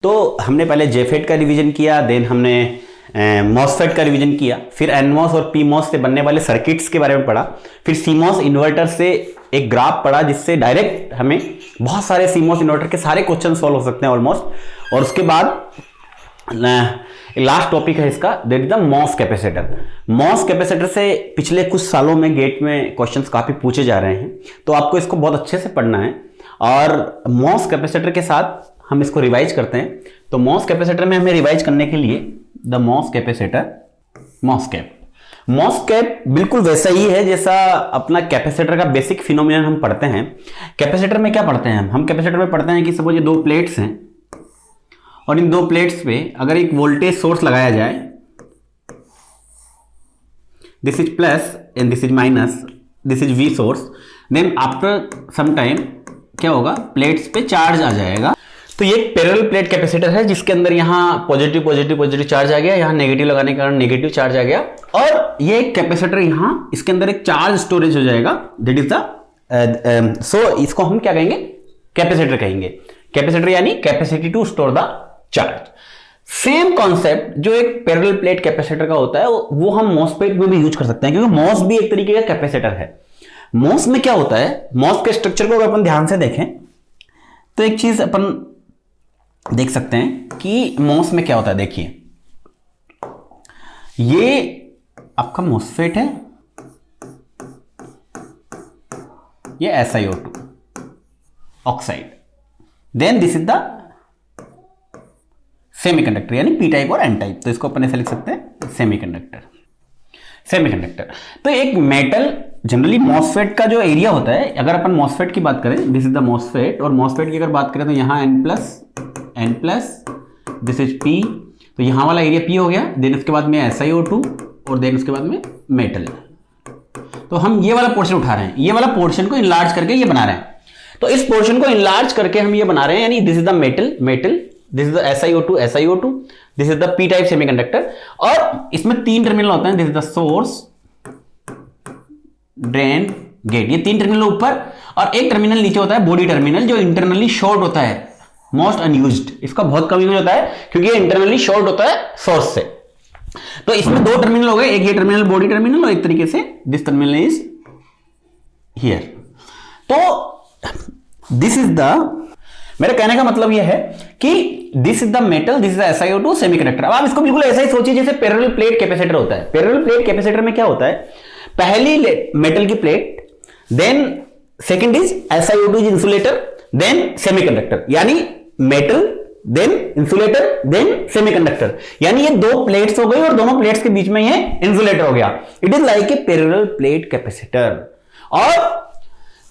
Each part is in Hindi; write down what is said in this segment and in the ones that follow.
तो हमने पहले जेफेट का रिवीजन किया, देन हमने मॉसफेट का रिवीजन किया, फिर एनमॉस और पीमॉस से बनने वाले सर्किट्स के बारे में पढ़ा, फिर सीमॉस इन्वर्टर से एक ग्राफ पढ़ा जिससे डायरेक्ट हमें बहुत सारे सीमॉस इन्वर्टर के सारे क्वेश्चन सॉल्व हो सकते हैं ऑलमोस्ट। और उसके बाद लास्ट टॉपिक है इसका, that is the MOS capacitor. MOS capacitor से पिछले कुछ सालों में गेट में क्वेश्चंस काफी पूछे जा रहे हैं, तो आपको इसको बहुत अच्छे से पढ़ना है। और मॉस कैपेसिटर के साथ हम इसको रिवाइज करते हैं। तो मॉस कैपेसिटर में हमें रिवाइज करने के लिए the MOS capacitor, MOS cap बिल्कुल वैसा ही है जैसा अपना कैपेसिटर का बेसिक फिनोमिनन हम पढ़ते हैं। कैपेसिटर में क्या पढ़ते हैं हम कैपेसिटर में पढ़ते हैं कि सपोज ये दो प्लेट्स हैं और इन दो प्लेट्स पे अगर एक वोल्टेज सोर्स लगाया जाए, this is plus and this is minus, this is V source, then after some time क्या होगा, प्लेट्स पे चार्ज आ जाएगा। तो ये एक पैरेलल प्लेट कैपेसिटर है जिसके अंदर यहां पॉजिटिव पॉजिटिव पॉजिटिव चार्ज आ गया, यहां नेगेटिव लगाने के कारण नेगेटिव चार्ज आ गया, और ये एक कैपेसिटर यहां इसके अंदर एक चार्ज स्टोरेज हो जाएगा, दैट इज द सो इसको हम क्या कहेंगे, कैपेसिटर कहेंगे। कैपेसिटर यानी capacity to store the charge. Same concept जो एक पैरेलल प्लेट कैपेसिटर का होता है वो हम मॉसफेट में भी यूज कर सकते हैं, क्योंकि मॉस भी एक तरीके का कैपेसिटर है। मॉस में क्या होता है, मॉस के स्ट्रक्चर को अगर अपन ध्यान से देखें तो एक चीज अपन देख सकते हैं कि मॉस में क्या होता है। देखिए ये आपका मॉसफेट है, ये SiO2 oxide, then this is the semiconductor यानी पी टाइप और एन टाइप, तो इसको अपन ऐसे लिख सकते हैं सेमीकंडक्टर। तो एक मेटल जनरली मॉसफेट का जो एरिया होता है, अगर अपन मॉसफेट की बात करें, दिस इज द मॉसफेट, और मॉसफेट की अगर बात करें तो यहां N plus this is P, तो यहां वाला एरिया P हो गया, देन उसके बाद में SiO2 और देन उसके बाद में मेटल। तो हम ये वाला पोर्शन उठा रहे हैं, ये वाला पोर्शन को इनलार्ज करके ये बना रहे हैं। तो इस पोर्शन को इनलार्ज करके हम ये बना रहे हैं, यानी this is the metal, this is the SiO2, this is the P type semiconductor. और इसमें तीन टर्मिनल होते हैं, this is the source, drain, gate, ये तीन टर्मिनल ऊपर और एक टर्मिनल नीचे होता है बॉडी टर्मिनल, जो इंटरनली शॉर्ट होता है, मोस्ट अनयूज्ड, इसका बहुत कम यूज होता है क्योंकि ये इंटरनली शॉर्ट होता है सोर्स से। तो इसमें दो टर्मिनल हो गए, एक ये टर्मिनल बॉडी टर्मिनल और एक तरीके से दिस टर्मिनल इज हियर। तो दिस इज द, मेरे कहने का मतलब यह है कि this is the metal, this is the SiO2 semiconductor. अब आप इसको बिल्कुल ऐसा ही सोचिए जैसे पैरेलल प्लेट कैपेसिटर होता है। पैरेलल प्लेट कैपेसिटर में क्या होता है, पहली मेटल की plate, then second is SiO2 is insulator, then semiconductor, यानी metal then insulator then semiconductor, यानी ये दो प्लेट्स हो गई और दोनों प्लेट्स के बीच में ये इंसुलेटर हो गया। It is like a parallel plate capacitor. और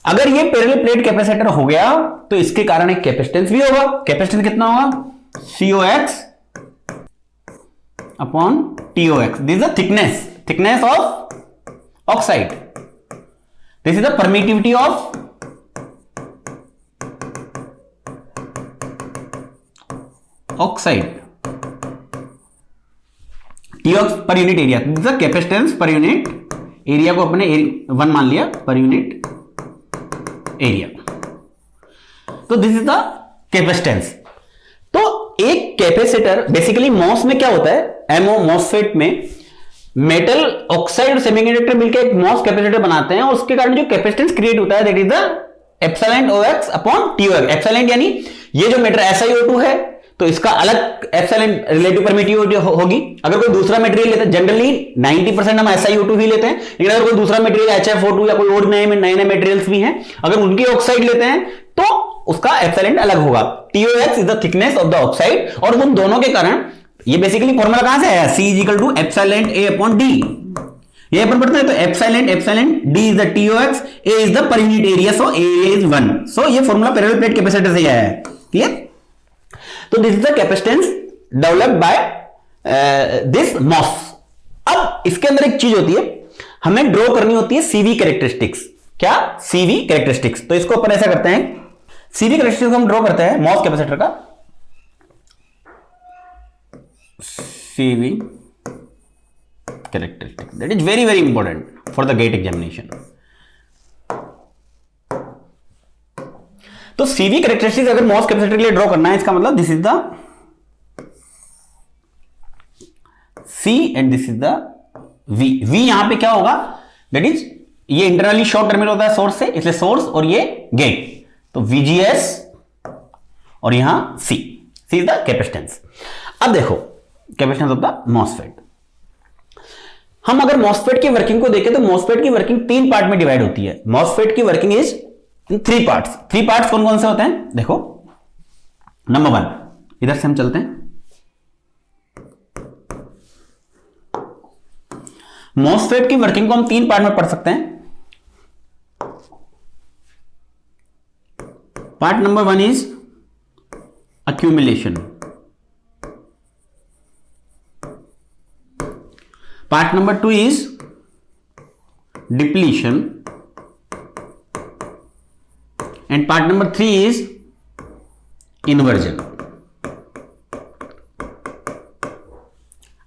अगर ये पैरेलल प्लेट कैपेसिटर हो गया तो इसके कारण एक कैपेसिटेंस भी होगा। कैपेसिटेंस कितना होगा, COX upon TOX, this is the thickness of oxide, this is the permittivity of oxide, TOX पर unit area, this is the capacitance पर यूनिट एरिया को अपने 1 मान लिया, पर यूनिट एरिया। तो दिस इज द कैपेसिटेंस। तो एक कैपेसिटर बेसिकली मॉस में क्या होता है, मॉसफेट में मेटल ऑक्साइड और सेमीकंडक्टर मिलकर एक मॉस कैपेसिटर बनाते हैं और उसके कारण जो कैपेसिटेंस क्रिएट होता है that is the epsilon OX upon TOX। Epsilon यानी ये जो मेटेरियल SiO2 है तो इसका अलग एप्सिलॉन रिलेटिव परमिटिविटी होगी। अगर कोई दूसरा मटेरियल लेते हैं, जनरली 90% हम SiO2 ही लेते हैं, लेकिन अगर कोई दूसरा मटेरियल HFO2 या कोई और नए मटेरियल्स भी हैं, अगर उनकी ऑक्साइड लेते हैं तो उसका एप्सिलॉन अलग होगा। TOX is the thickness of the oxide, और उन दोनों के कारण ये बेसिकली फॉर्मूला कहां से है, C is equal to epsilon A upon D। ये अपन पढ़ते हैं तो epsilon D is the TOX, A is the per unit area, so area is 1। So ये फॉर्मूला पैरेलल प्लेट कैपेसिटर से आया है, क्लियर। तो this is the capacitance developed by this MOS. अब इसके अंदर एक चीज होती है, हमें ड्रॉ करनी होती है CV कैरेक्टरिस्टिक्स। क्या, CV कैरेक्टरिस्टिक्स। तो इसको अपन ऐसा करते हैं, CV कैरेक्टरिस्टिक्स हम ड्रॉ करते हैं मॉस कैपेसिटर का, CV characteristic, that is very important for the GATE examination। तो CV कैरेक्टरिस्टिक्स अगर मॉस कैपेसिटर के लिए ड्रॉ करना है, इसका मतलब this is the C and this is the V। V यहां पे क्या होगा, दैट इज ये इंटरनली शॉर्ट टर्मिनल होता है सोर्स से, इसलिए सोर्स और ये गेट, तो VGS और यहां C इज द कैपेसिटेंस। अब देखो कैपेसिटेंस ऑफ द मॉसफेट। हम अगर मॉसफेट की वर्किंग को देखें तो मॉसफेट की वर्किंग 3 पार्ट में डिवाइड होती है। मॉसफेट की working is in 3 parts. 3 parts कौन कौन से होते हैं, देखो नंबर 1, इधर से हम चलते हैं। मॉसफेट की वर्किंग को हम 3 पार्ट में पढ़ सकते हैं। Part number 1 is accumulation, part number 2 is depletion, and part number 3 is inversion।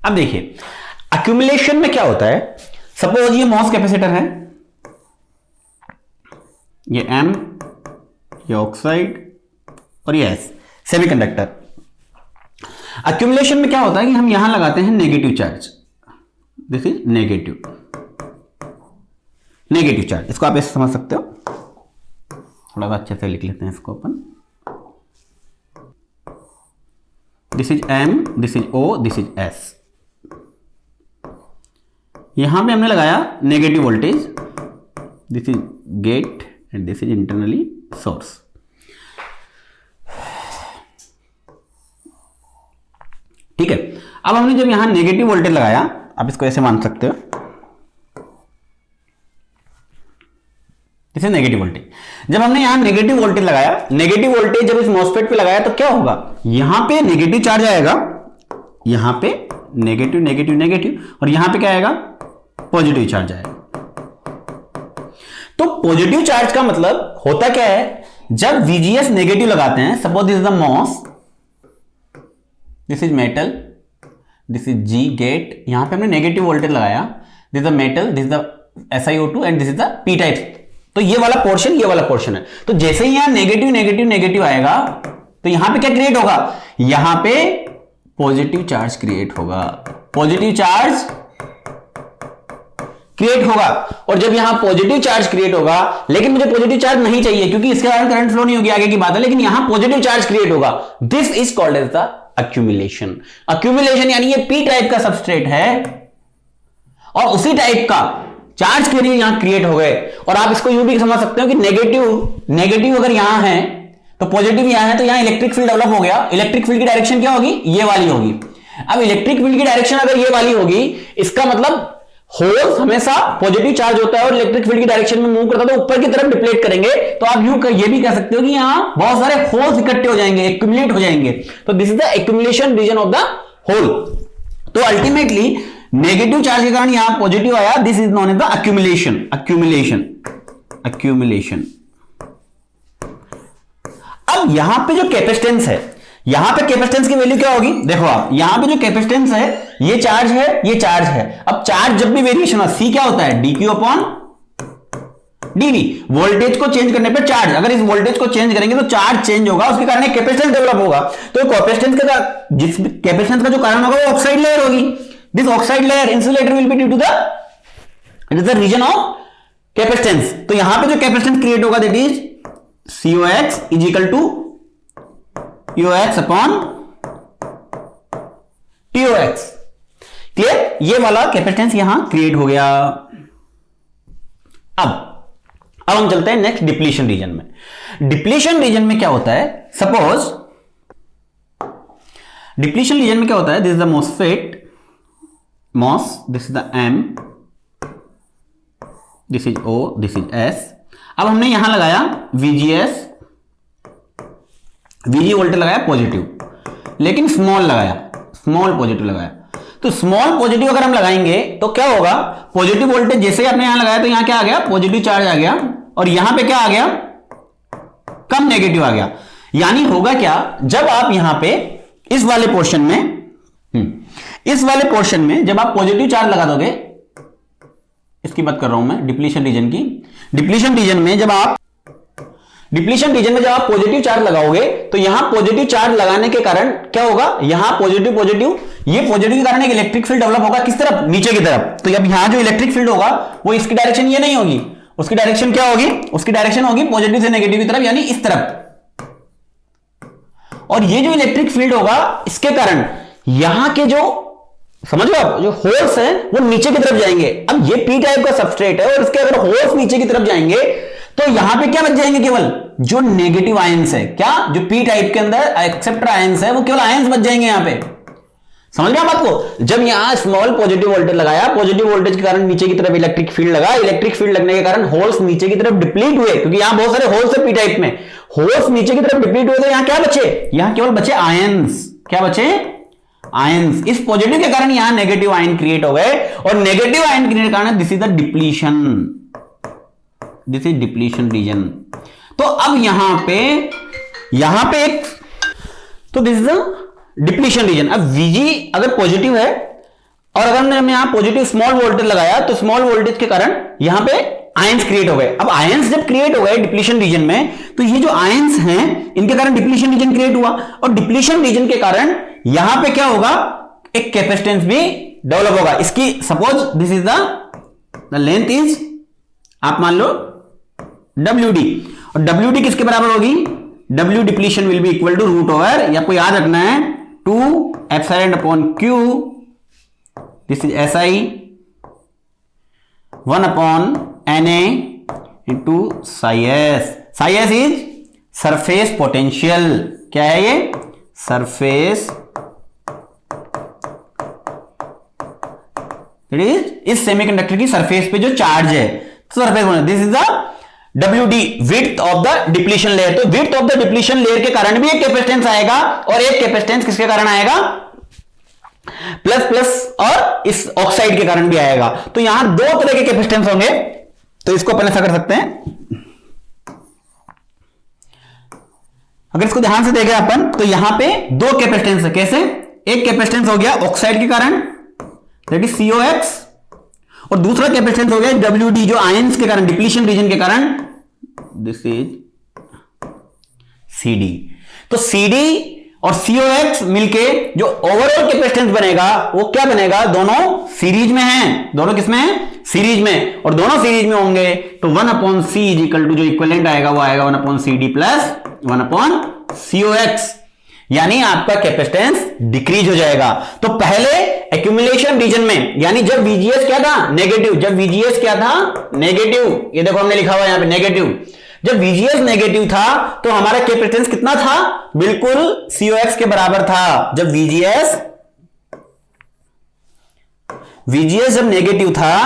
अब देखिए accumulation में क्या होता है, सपोज ये मॉस कैपेसिटर है, ये M, ये ऑक्साइड और ये S सेमीकंडक्टर। अक्यूमुलेशन में क्या होता है कि हम यहां लगाते हैं negative charge, this is negative charge. इसको आप ऐसे समझ सकते हो, थोड़ा सा अच्छे से लिख लेते हैं इसको अपन। This is M, this is O, this is S। यहां पे हमने लगाया negative voltage, this is gate and this is internally source. ठीक है, अब हमने जब यहां नेगेटिव वोल्टेज लगाया, आप इसको ऐसे मान सकते हो, दिस इज नेगेटिव वोल्टेज। जब हमने यहां नेगेटिव वोल्टेज लगाया, नेगेटिव वोल्टेज जब इस मॉसफेट पे लगाया तो क्या होगा, यहां पे नेगेटिव चार्ज आएगा, यहां पे नेगेटिव नेगेटिव नेगेटिव, और यहां पे क्या आएगा, पॉजिटिव चार्ज आएगा। तो पॉजिटिव चार्ज का मतलब होता क्या है, जब VGS नेगेटिव लगाते हैं, suppose this is the MOS, this is metal, this is G gate, यहां पे हमने नेगेटिव वोल्टेज लगाया, this is the metal, this is the SiO2 and this is the P type. तो ये वाला पोर्शन, ये वाला पोर्शन है। तो जैसे ही यहां नेगेटिव नेगेटिव नेगेटिव आएगा तो यहां पे क्या क्रिएट होगा, यहां पे पॉजिटिव चार्ज क्रिएट होगा, पॉजिटिव चार्ज क्रिएट होगा। और जब यहां पॉजिटिव चार्ज क्रिएट होगा, लेकिन मुझे पॉजिटिव चार्ज नहीं चाहिए क्योंकि इसके कारण करंट फ्लो नहीं होगी, आगे की बात है, लेकिन यहां पॉजिटिव चार्ज क्रिएट होगा, this is called as the accumulation। accumulation यानी ये P टाइप का सबस्ट्रेट है और उसी टाइप का चार्ज के लिए यहां क्रिएट हो गए। और आप इसको यूं भी समझ सकते हो कि नेगेटिव अगर यहां है तो पॉजिटिव यहां है, तो यहां इलेक्ट्रिक फील्ड डेवलप हो गया। इलेक्ट्रिक फील्ड की डायरेक्शन क्या होगी, ये वाली होगी। अब इलेक्ट्रिक फील्ड की डायरेक्शन अगर ये वाली होगी, इसका मतलब होल्स हमेशा पॉजिटिव चार्ज होता है और इलेक्ट्रिक फील्ड की डायरेक्शन में मूव करता है, तो ऊपर की तरफ डिप्लेट करेंगे। तो आप यूं ये भी कह सकते हो कि यहां बहुत सारे होल्स इकट्ठे हो जाएंगे, एक्यूमुलेट हो जाएंगे। तो this is the accumulation region of the hole. तो अल्टीमेटली नेगेटिव चार्ज के कारण यहां पॉजिटिव आया, this is known as the accumulation। अब यहां पे जो कैपेसिटेंस है, यहां पे कैपेसिटेंस की वैल्यू क्या होगी, देखो आप यहां पे जो कैपेसिटेंस है, ये चार्ज है, ये चार्ज है। अब चार्ज जब भी वेरिएशन हो, C क्या होता है, dq अपॉन dv। वोल्टेज को चेंज करने पे चार्ज, अगर इस वोल्टेज को चेंज करेंगे तो चार्ज चेंज होगा, उसके कारण एक कैपेसिटेंस डेवलप होगा। तो कैपेसिटेंस का जिस कैपेसिटेंस का जो कारण होगा वो ऑक्साइड लेयर होगी। This oxide layer insulator will be due to the region of capacitance. तो यहां पे जो कैपेसिटेंस क्रिएट होगा that is COX is equal to UX upon TOX। Clear, ये वाला कैपेसिटेंस यहां क्रिएट हो गया। अब हम चलते हैं नेक्स्ट डिप्लीशन रीजन में। डिप्लीशन रीजन में क्या होता है, सपोज डिप्लीशन रीजन में क्या होता है, this is the MOSFET, MOS, this is the M, this is O, this is S। अब हमने यहां लगाया VGS, VG वोल्टेज लगाया पॉजिटिव, लेकिन स्मॉल लगाया, स्मॉल पॉजिटिव लगाया। तो स्मॉल पॉजिटिव अगर हम लगाएंगे तो क्या होगा, पॉजिटिव वोल्टेज जैसे ही आपने यहां लगाया तो यहां क्या आ गया, पॉजिटिव चार्ज आ गया, और यहां पे क्या आ गया, कम नेगेटिव आ गया। यानी होगा क्या, जब आप यहां पे इस वाले पोर्शन में जब आप पॉजिटिव चार्ज लगा दोगे, इसकी बात कर रहा हूं मैं डिप्लीशन रीजन की। डिप्लीशन रीजन में जब आप डिप्लीशन रीजन में जब आप पॉजिटिव चार्ज लगाओगे तो यहां पॉजिटिव चार्ज लगाने के कारण क्या होगा, यहां पॉजिटिव पॉजिटिव, ये पॉजिटिव के कारण एक इलेक्ट्रिक फील्ड डेवलप होगा किस तरफ, नीचे की तरफ। तो अब यहां जो इलेक्ट्रिक फील्ड होगा वो इसकी डायरेक्शन ये नहीं होगी, उसकी डायरेक्शन क्या होगी, उसकी डायरेक्शन होगी पॉजिटिव से नेगेटिव की तरफ, यानी इस तरफ। और ये जो इलेक्ट्रिक फील्ड होगा इसके कारण यहां के जो, समझ लो आप, जो होल्स हैं वो नीचे की तरफ जाएंगे। अब ये पी टाइप का सबस्ट्रेट है और इसके अगर होल्स नीचे की तरफ जाएंगे तो यहां पे क्या बच जाएंगे, केवल जो नेगेटिव आयंस है, क्या, जो पी टाइप के अंदर एक्सेप्टर आयंस है वो केवल आयंस बच जाएंगे यहां पे। समझ गए आप बात को। जब यहां स्मॉल पॉजिटिव वोल्टेज लगाया, पॉजिटिव वोल्टेज के कारण नीचे की तरफ इलेक्ट्रिक फील्ड लगा, इलेक्ट्रिक फील्ड लगने के कारण होल्स नीचे की तरफ डिप्लीट हुए, क्योंकि यहां बहुत सारे होल्स है पी टाइप में, होल्स नीचे की तरफ डिप्लीट हुए तो यहां क्या बचे, यहां केवल बचे आयंस। क्या बचे, आयंस। इस पॉजिटिव के कारण यहां नेगेटिव आयन क्रिएट हो गए और नेगेटिव आयन क्रिएट के कारण this is the depletion, this is depletion region. तो अब यहां पे एक, तो this is the depletion reason. अब Vg अगर पॉजिटिव है और अगर हमने यहां पॉजिटिव स्मॉल वोल्टेज लगाया तो स्मॉल वोल्टेज के कारण यहां पे आयंस क्रिएट हो गए। अब आयंस जब क्रिएट हो गए डिप्लीशन रीजन में, तो ये जो आयंस हैं इनके कारण डिप्लीशन रीजन क्रिएट हुआ और डिप्लीशन रीजन के कारण यहां पे क्या होगा, एक कैपेसिटेंस भी डेवलप होगा। इसकी suppose this is the length is, आप मान लो WD, और WD किसके बराबर होगी, W depletion will be equal to root over, या आपको याद रखना है 2 epsilon upon Q, this is SI 1 upon Na into psi S. Psi S is surface potential. क्या है ये, सरफेस, इस सेमीकंडक्टर की सरफेस पे जो चार्ज है, surface, this is the WD, width of the depletion layer. तो width of the depletion layer के कारण भी एक कैपेसिटेंस आएगा और एक कैपेसिटेंस किसके कारण आएगा, प्लस प्लस, और इस ऑक्साइड के कारण भी आएगा। तो यहां दो तरह के कैपेसिटेंस होंगे, तो इसको अपन ऐसा कर सकते हैं, अगर इसको ध्यान से देखें अपन तो यहां पे दो कैपेसिटेंस है। कैसे, एक कैपेसिटेंस हो गया ऑक्साइड के कारण, दैट इज COX, और दूसरा कैपेसिटेंस हो गया WD, जो आयंस के कारण, डिप्लीशन रीजन के कारण, दिस इज CD। तो CD और COX मिलके जो ओवरऑल कैपेसिटेंस बनेगा वो क्या बनेगा, दोनों सीरीज में हैं, दोनों किसमें हैं, सीरीज में, और दोनों सीरीज में होंगे तो 1 upon C is equal to, जो इक्विवेलेंट आएगा वो आएगा 1 upon CD plus 1 upon COX, यानी आपका कैपेसिटेंस डिक्रीज हो जाएगा। तो पहले एक्यूमुलेशन रीजन में, यानी जब VGS क्या था, नेगेटिव, जब VGS क्या था, नेगेटिव, ये देखो हमने लिखा हुआ यहां पे नेगेटिव, जब VGS नेगेटिव था तो हमारा कैपेसिटेंस कितना था, बिल्कुल COX के बराबर था। जब VGS जब नेगेटिव था,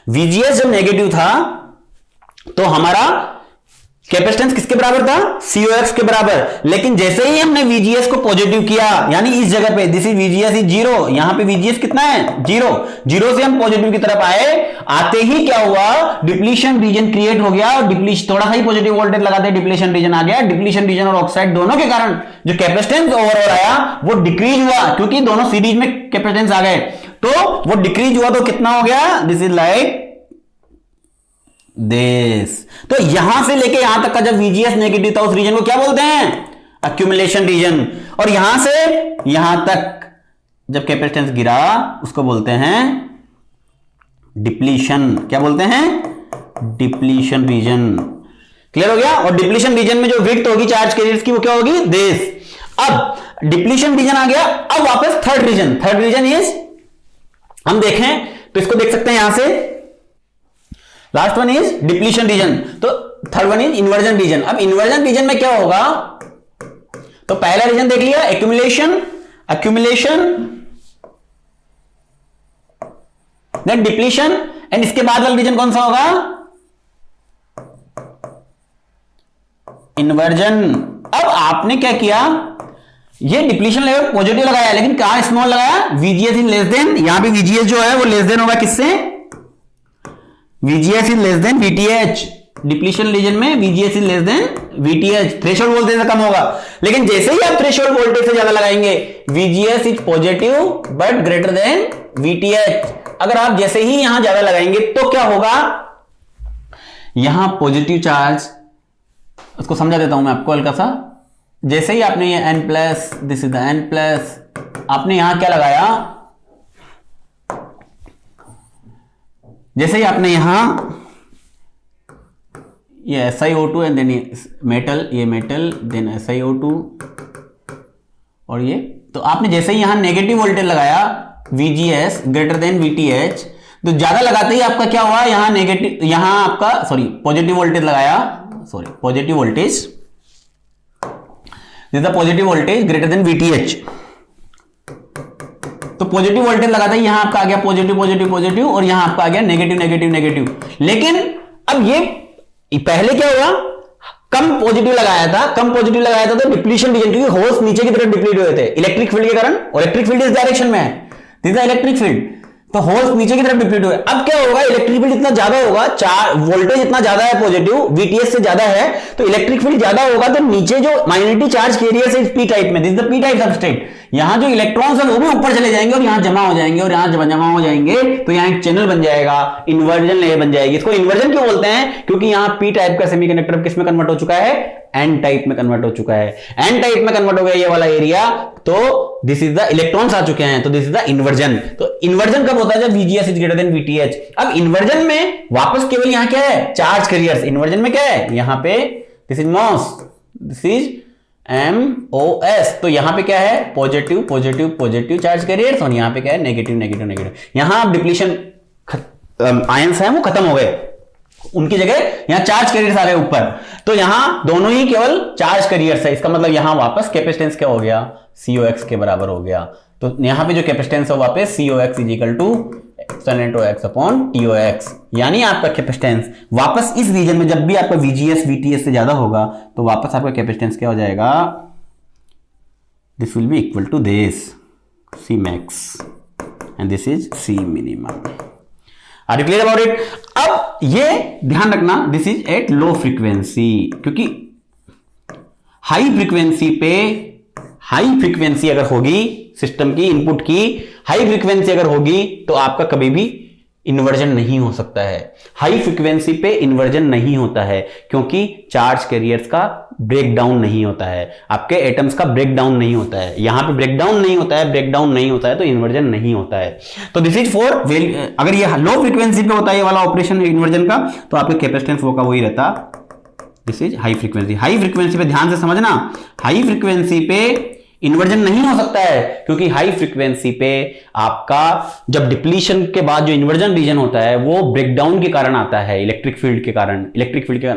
VGS जब नेगेटिव था तो हमारा कैपेसिटेंस किसके बराबर था, COX के बराबर। लेकिन जैसे ही हमने VGS को पॉजिटिव किया, यानी इस जगह पे दिस इज VGS इज 0, यहां पे VGS कितना है, 0 से हम पॉजिटिव की तरफ आए, आते ही क्या हुआ, डिप्लीशन रीजन क्रिएट हो गया, और डिप्लीशन, थोड़ा सा ही पॉजिटिव वोल्टेज लगाते डिप्लीशन रीजन आ गया। डिप्लीशन रीजन और ऑक्साइड दोनों के कारण जो कैपेसिटेंस ओवरऑल आया वो डिक्रीज हुआ, क्योंकि दोनों सीरीज में कैपेसिटेंस आ गए, तो वो डिक्रीज हुआ तो कितना हो गया, दिस इज लाइक दिस। तो यहां से लेके यहां तक का जब VGS नेगेटिव था उस रीजन को क्या बोलते हैं, एक्यूमुलेशन रीजन, और यहां से यहां तक जब कैपेसिटेंस गिरा उसको बोलते हैं डिप्लीशन। क्या बोलते हैं, डिप्लीशन रीजन। क्लियर हो गया। और डिप्लीशन रीजन में जो विड्थ होगी चार्ज कैरियर्स की वो क्या होगी, दिस। अब डिप्लीशन रीजन आ गया, अब वापस थर्ड रीजन इज, हम देखें तो इसको देख सकते हैं यहां से, last one is depletion region, तो third one is inversion region. अब इन्वर्जन रीजन में क्या होगा, तो पहला रीजन देख लिया एक्यूमुलेशन, देन डिप्लीशन, एंड इसके बाद वाला रीजन कौन सा होगा, इन्वर्जन। अब आपने क्या किया, ये डिप्लीशन लेवल पॉजिटिव लगाया, लेकिन कहां स्मॉल लगाया, VGS इज लेस देन, यहां पे VGS जो है वो लेस देन होगा किससे, VGS is less than VTH, depletion region में VGS is less than VTH, threshold voltage से कम होगा। लेकिन जैसे ही आप थ्रेशोल्ड वोल्टेज से ज्यादा लगाएंगे VGS is positive but greater than VTH। अगर आप जैसे ही यहां ज्यादा लगाएंगे तो क्या होगा, यहां पॉजिटिव चार्ज, उसको समझा देता हूं मैं आपको हल्का सा। जैसे ही आपने ये N plus, this is the N plus, आपने यहां क्या लगाया, जैसे ही आपने यहां ये SiO2 एंड देन मेटल, ये मेटल देन SiO2 और ये, तो आपने जैसे ही यहां नेगेटिव वोल्टेज लगाया VGS ग्रेटर देन VTH, तो ज्यादा लगाते ही आपका क्या हुआ, यहां नेगेटिव, यहां आपका सॉरी पॉजिटिव वोल्टेज लगाया, sorry positive voltage, this is the positive voltage greater than VTH। तो पॉजिटिव वोल्टेज लगाते ही यहां आपका आ गया पॉजिटिव पॉजिटिव पॉजिटिव और यहां आपका आ गया नेगेटिव नेगेटिव नेगेटिव। लेकिन अब ये पहले क्या हुआ, कम पॉजिटिव लगाया था, कम पॉजिटिव लगाया था तो डिप्लीशन रीजन, क्योंकि होल्स नीचे की तरफ डिप्लीट हुए थे इलेक्ट्रिक फील्ड के कारण, और इलेक्ट्रिक फील्ड इस डायरेक्शन में है, दिस इज इलेक्ट्रिक फील्ड, तो होल्स नीचे की तरफ डिप्लीट हुए। अब क्या होगा, इलेक्ट्रिक फील्ड इतना ज्यादा होगा, वोल्टेज इतना ज्यादा है पॉजिटिव, VTS से ज्यादा है, तो इलेक्ट्रिक फील्ड ज्यादा होगा, तो नीचे जो माइनॉरिटी चार्ज कैरियर्स है पी टाइप में, this is the P type substrate, यहां जो इलेक्ट्रॉन्स है वो भी ऊपर चले जाएंगे और यहां जमा हो जाएंगे, और यहां जब जमा हो जाएंगे तो यहां एक चैनल बन जाएगा, इन्वर्जन लेयर बन जाएगी। इसको इन्वर्जन क्यों बोलते हैं, क्योंकि यहां पी टाइप का सेमीकंडक्टर किस में कन्वर्ट हो चुका है, एन टाइप में कन्वर्ट हो चुका है, एन टाइप में कन्वर्ट हो गया ये वाला एरिया, तो दिस इज द इलेक्ट्रॉन्स आ चुके हैं, तो दिस इज द इन्वर्जन। तो इन्वर्जन कब होता है, जब VGS is greater than VTH। अब इन्वर्जन में वापस केवल यहां क्या है, चार्ज कैरियर्स, इन्वर्जन में क्या है, यहां पे this is MOS, this is MOS, तो यहां पे क्या है, positive positive positive charge carriers, और यहां पे क्या है, नेगेटिव नेगेटिव नेगेटिव। यहां डिप्लीशन आयंस हैं वो खत्म हो गए, उनकी जगह यहां चार्ज कैरियर्स आ गए ऊपर, तो यहां दोनों ही केवल चार्ज कैरियर्स है। इसका मतलब यहां वापस कैपेसिटेंस क्या हो गया, COX के बराबर हो गया। तो यहां पे जो कैपेसिटेंस है वापस COX is equal to x upon TOX, यानी आपका कैपेसिटेंस वापस इस रीजन में जब भी आपका VGS VTS से ज्यादा होगा तो वापस आपका कैपेसिटेंस क्या हो जाएगा, this will be equal to this C max and this is C minimum। Are you clear about it. अब ये ध्यान रखना, this is at low frequency, क्योंकि हाई फ्रीक्वेंसी अगर होगी सिस्टम की, इनपुट की हाई फ्रीक्वेंसी अगर होगी तो आपका कभी भी इन्वर्जन नहीं हो सकता है। हाई फ्रीक्वेंसी पे इन्वर्जन नहीं होता है क्योंकि चार्ज कैरियर्स का ब्रेक डाउन नहीं होता है, आपके एटम्स का ब्रेक डाउन नहीं होता है, यहां पे ब्रेक डाउन नहीं होता है, ब्रेक डाउन नहीं होता है तो इन्वर्जन नहीं होता है। तो दिस इज फॉर, अगर ये लो फ्रीक्वेंसी पे होता है ये वाला ऑपरेशन इन्वर्जन का, तो आपके कैपेसिटेंस वो का वही रहता, this is high frequency. High frequency पे ध्यान से समझना, हाई फ्रीक्वेंसी पे इन्वर्जन नहीं हो सकता है क्योंकि हाई फ्रीक्वेंसी पे आपका जब डिप्लीशन के बाद जो इन्वर्जन रीजन होता है वो ब्रेकडाउन के कारण आता है, इलेक्ट्रिक फील्ड के कारण,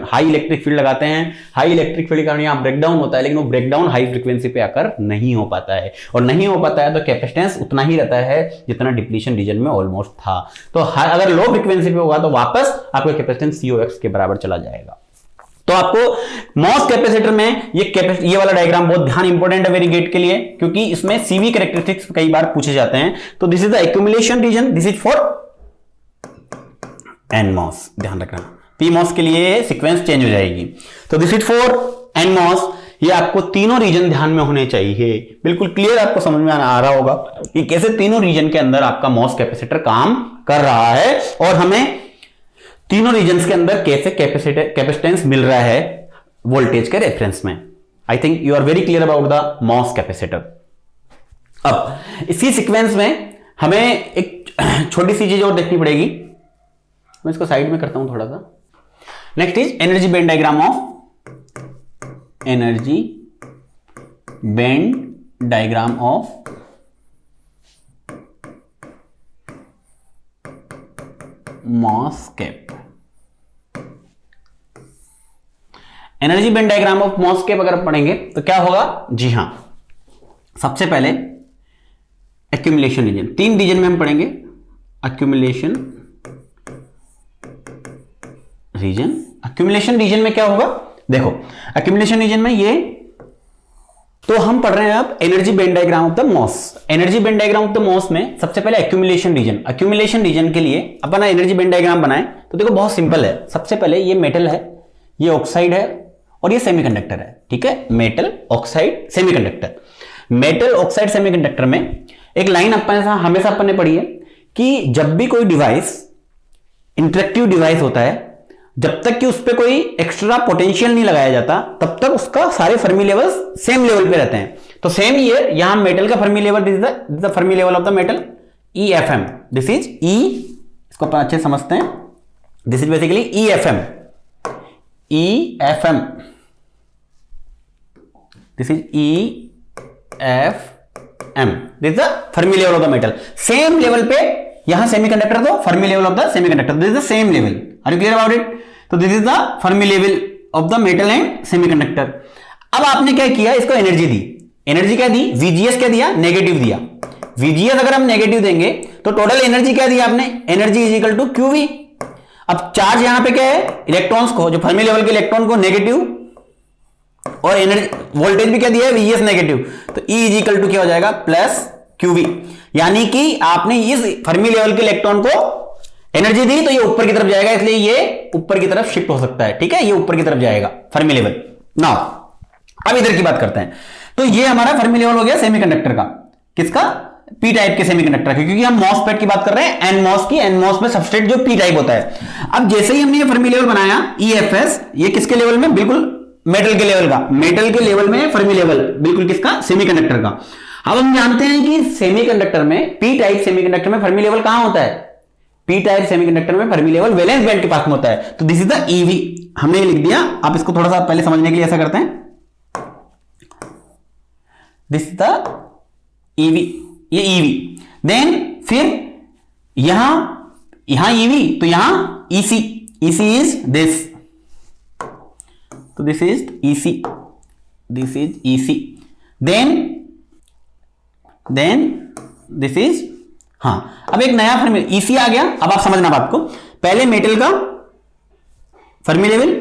हाई इलेक्ट्रिक फील्ड लगाते हैं, हाई इलेक्ट्रिक फील्ड के कारण यहां ब्रेकडाउन होता है, लेकिन वो ब्रेकडाउन हाई फ्रीक्वेंसी पे आकर नहीं हो पाता है, और नहीं हो पाता है तो कैपेसिटेंस उतना ही रहता है जितना डिप्लीशन रीजन में ऑलमोस्ट था। तो अगर लो फ्रीक्वेंसी पे होगा तो वापस आपका कैपेसिटेंस COX के बराबर चला जाएगा। तो आपको मॉस कैपेसिटर में ये वाला डायग्राम बहुत ध्यान इंपॉर्टेंट है वेरी गेट के लिए, क्योंकि इसमें CV कैरेक्टरिस्टिक्स कई बार पूछे जाते हैं। तो this is the accumulation region, this is for NMOS, ध्यान रखना। PMOS के लिए सीक्वेंस चेंज हो जाएगी। तो दिस इज फॉर NMOS, ये आपको तीनों रीजन ध्यान में होने चाहिए, बिल्कुल क्लियर आपको समझ में आ रहा होगा कि कैसे तीनों रीजन के अंदर आपका मॉस कैपेसिटर काम कर रहा है और हमें तीनों रीजन्स के अंदर कैसे कैपेसिटेंस मिल रहा है वोल्टेज के रेफरेंस में। I think you are very clear about the MOS capacitor. अब इसी सीक्वेंस में हमें एक छोटी सी चीज और देखनी पड़ेगी, मैं इसको साइड में करता हूं थोड़ा सा। Next is energy band diagram of MOSFET। Energy band diagram of MOSFET अगर पढ़ेंगे तो क्या होगा, जी हां, सबसे पहले एक्यूमुलेशन रीजन, 3 रीजन में हम पढ़ेंगे। एक्यूमुलेशन रीजन में क्या होगा, देखो एक्यूमुलेशन रीजन में ये तो हम पढ़ रहे हैं अब energy band diagram of the MOS. Energy band diagram of the MOS में सबसे पहले एक्यूमुलेशन रीजन के लिए अपन एनर्जी बैंड डायग्राम बनाए तो देखो बहुत सिंपल है। सबसे पहले ये मेटल है, ये ऑक्साइड है और ये सेमीकंडक्टर है, ठीक है, metal oxide semiconductor. Metal oxide semiconductor में एक लाइन हमेशा अपन ने पढ़ी है कि जब भी कोई डिवाइस इंटरेक्टिव डिवाइस होता है, जब तक कि उस पर कोई एक्स्ट्रा पोटेंशियल नहीं लगाया जाता तब तक उसका सारे फर्मी लेवल्स सेम लेवल पे रहते हैं। तो सेम ये यहां मेटल का Fermi level, this is the Fermi level of the metal EFM, this is E, इसको अपन अच्छे समझते हैं, this is basically EFM, this is EFM, this is the Fermi level of the metal. Same level पे यहां सेमीकंडक्टर, तो Fermi level of the semiconductor, this is the same level, are you clear about it? तो this is the Fermi level of the metal and semiconductor. अब आपने क्या किया, इसको एनर्जी दी, एनर्जी क्या दी, VGS क्या दिया, नेगेटिव दिया। VGS अगर हम नेगेटिव देंगे तो टोटल एनर्जी क्या दी आपने, energy is equal to QV। अब चार्ज यहां पे क्या है, इलेक्ट्रॉन्स को, जो फर्मी लेवल के इलेक्ट्रॉन को नेगेटिव, और एनर्जी वोल्टेज भी क्या दिया है, VGS नेगेटिव, तो E इज इक्वल टू क्या हो जाएगा, प्लस QV। यानी कि आपने इस फर्मी लेवल के इलेक्ट्रॉन को एनर्जी दी तो ये ऊपर की तरफ जाएगा, इसलिए ये ऊपर की तरफ शिफ्ट हो सकता है, ठीक है, ये ऊपर की तरफ जाएगा फर्मी लेवल। नाउ अब इधर की बात करते हैं। तो ये हमारा फर्मी लेवल हो गया सेमीकंडक्टर का, किसका, पी टाइप के सेमीकंडक्टर का, क्योंकि हम MOSFET की बात कर रहे हैं, NMOS की, NMOS में सबस्ट्रेट जो पी टाइप होता है। अब जैसे ही हमने ये फर्मी लेवल बनाया EFS, ये किसके लेवल में, बिल्कुल मेटल के लेवल का, मेटल के लेवल में फर्मी लेवल बिल्कुल किसका, सेमीकंडक्टर का। अब हम जानते हैं कि सेमीकंडक्टर में, पी टाइप सेमीकंडक्टर में फर्मी लेवल कहां होता है, पी टाइप सेमीकंडक्टर में फर्मी लेवल वैलेंस बैंड के पास में होता है। तो दिस इज द EV, हमने लिख दिया। आप इसको थोड़ा सा पहले समझने के लिए ऐसा करते हैं, दिस इज द EV, ये EV। देन फिर यहां EV, तो यहां EC इज दिस, तो this is EC, this is EC। Then this is, हाँ, अब एक नया फर्मी EC आ गया। अब आप समझना बात को, पहले मेटल का फर्मी लेवल,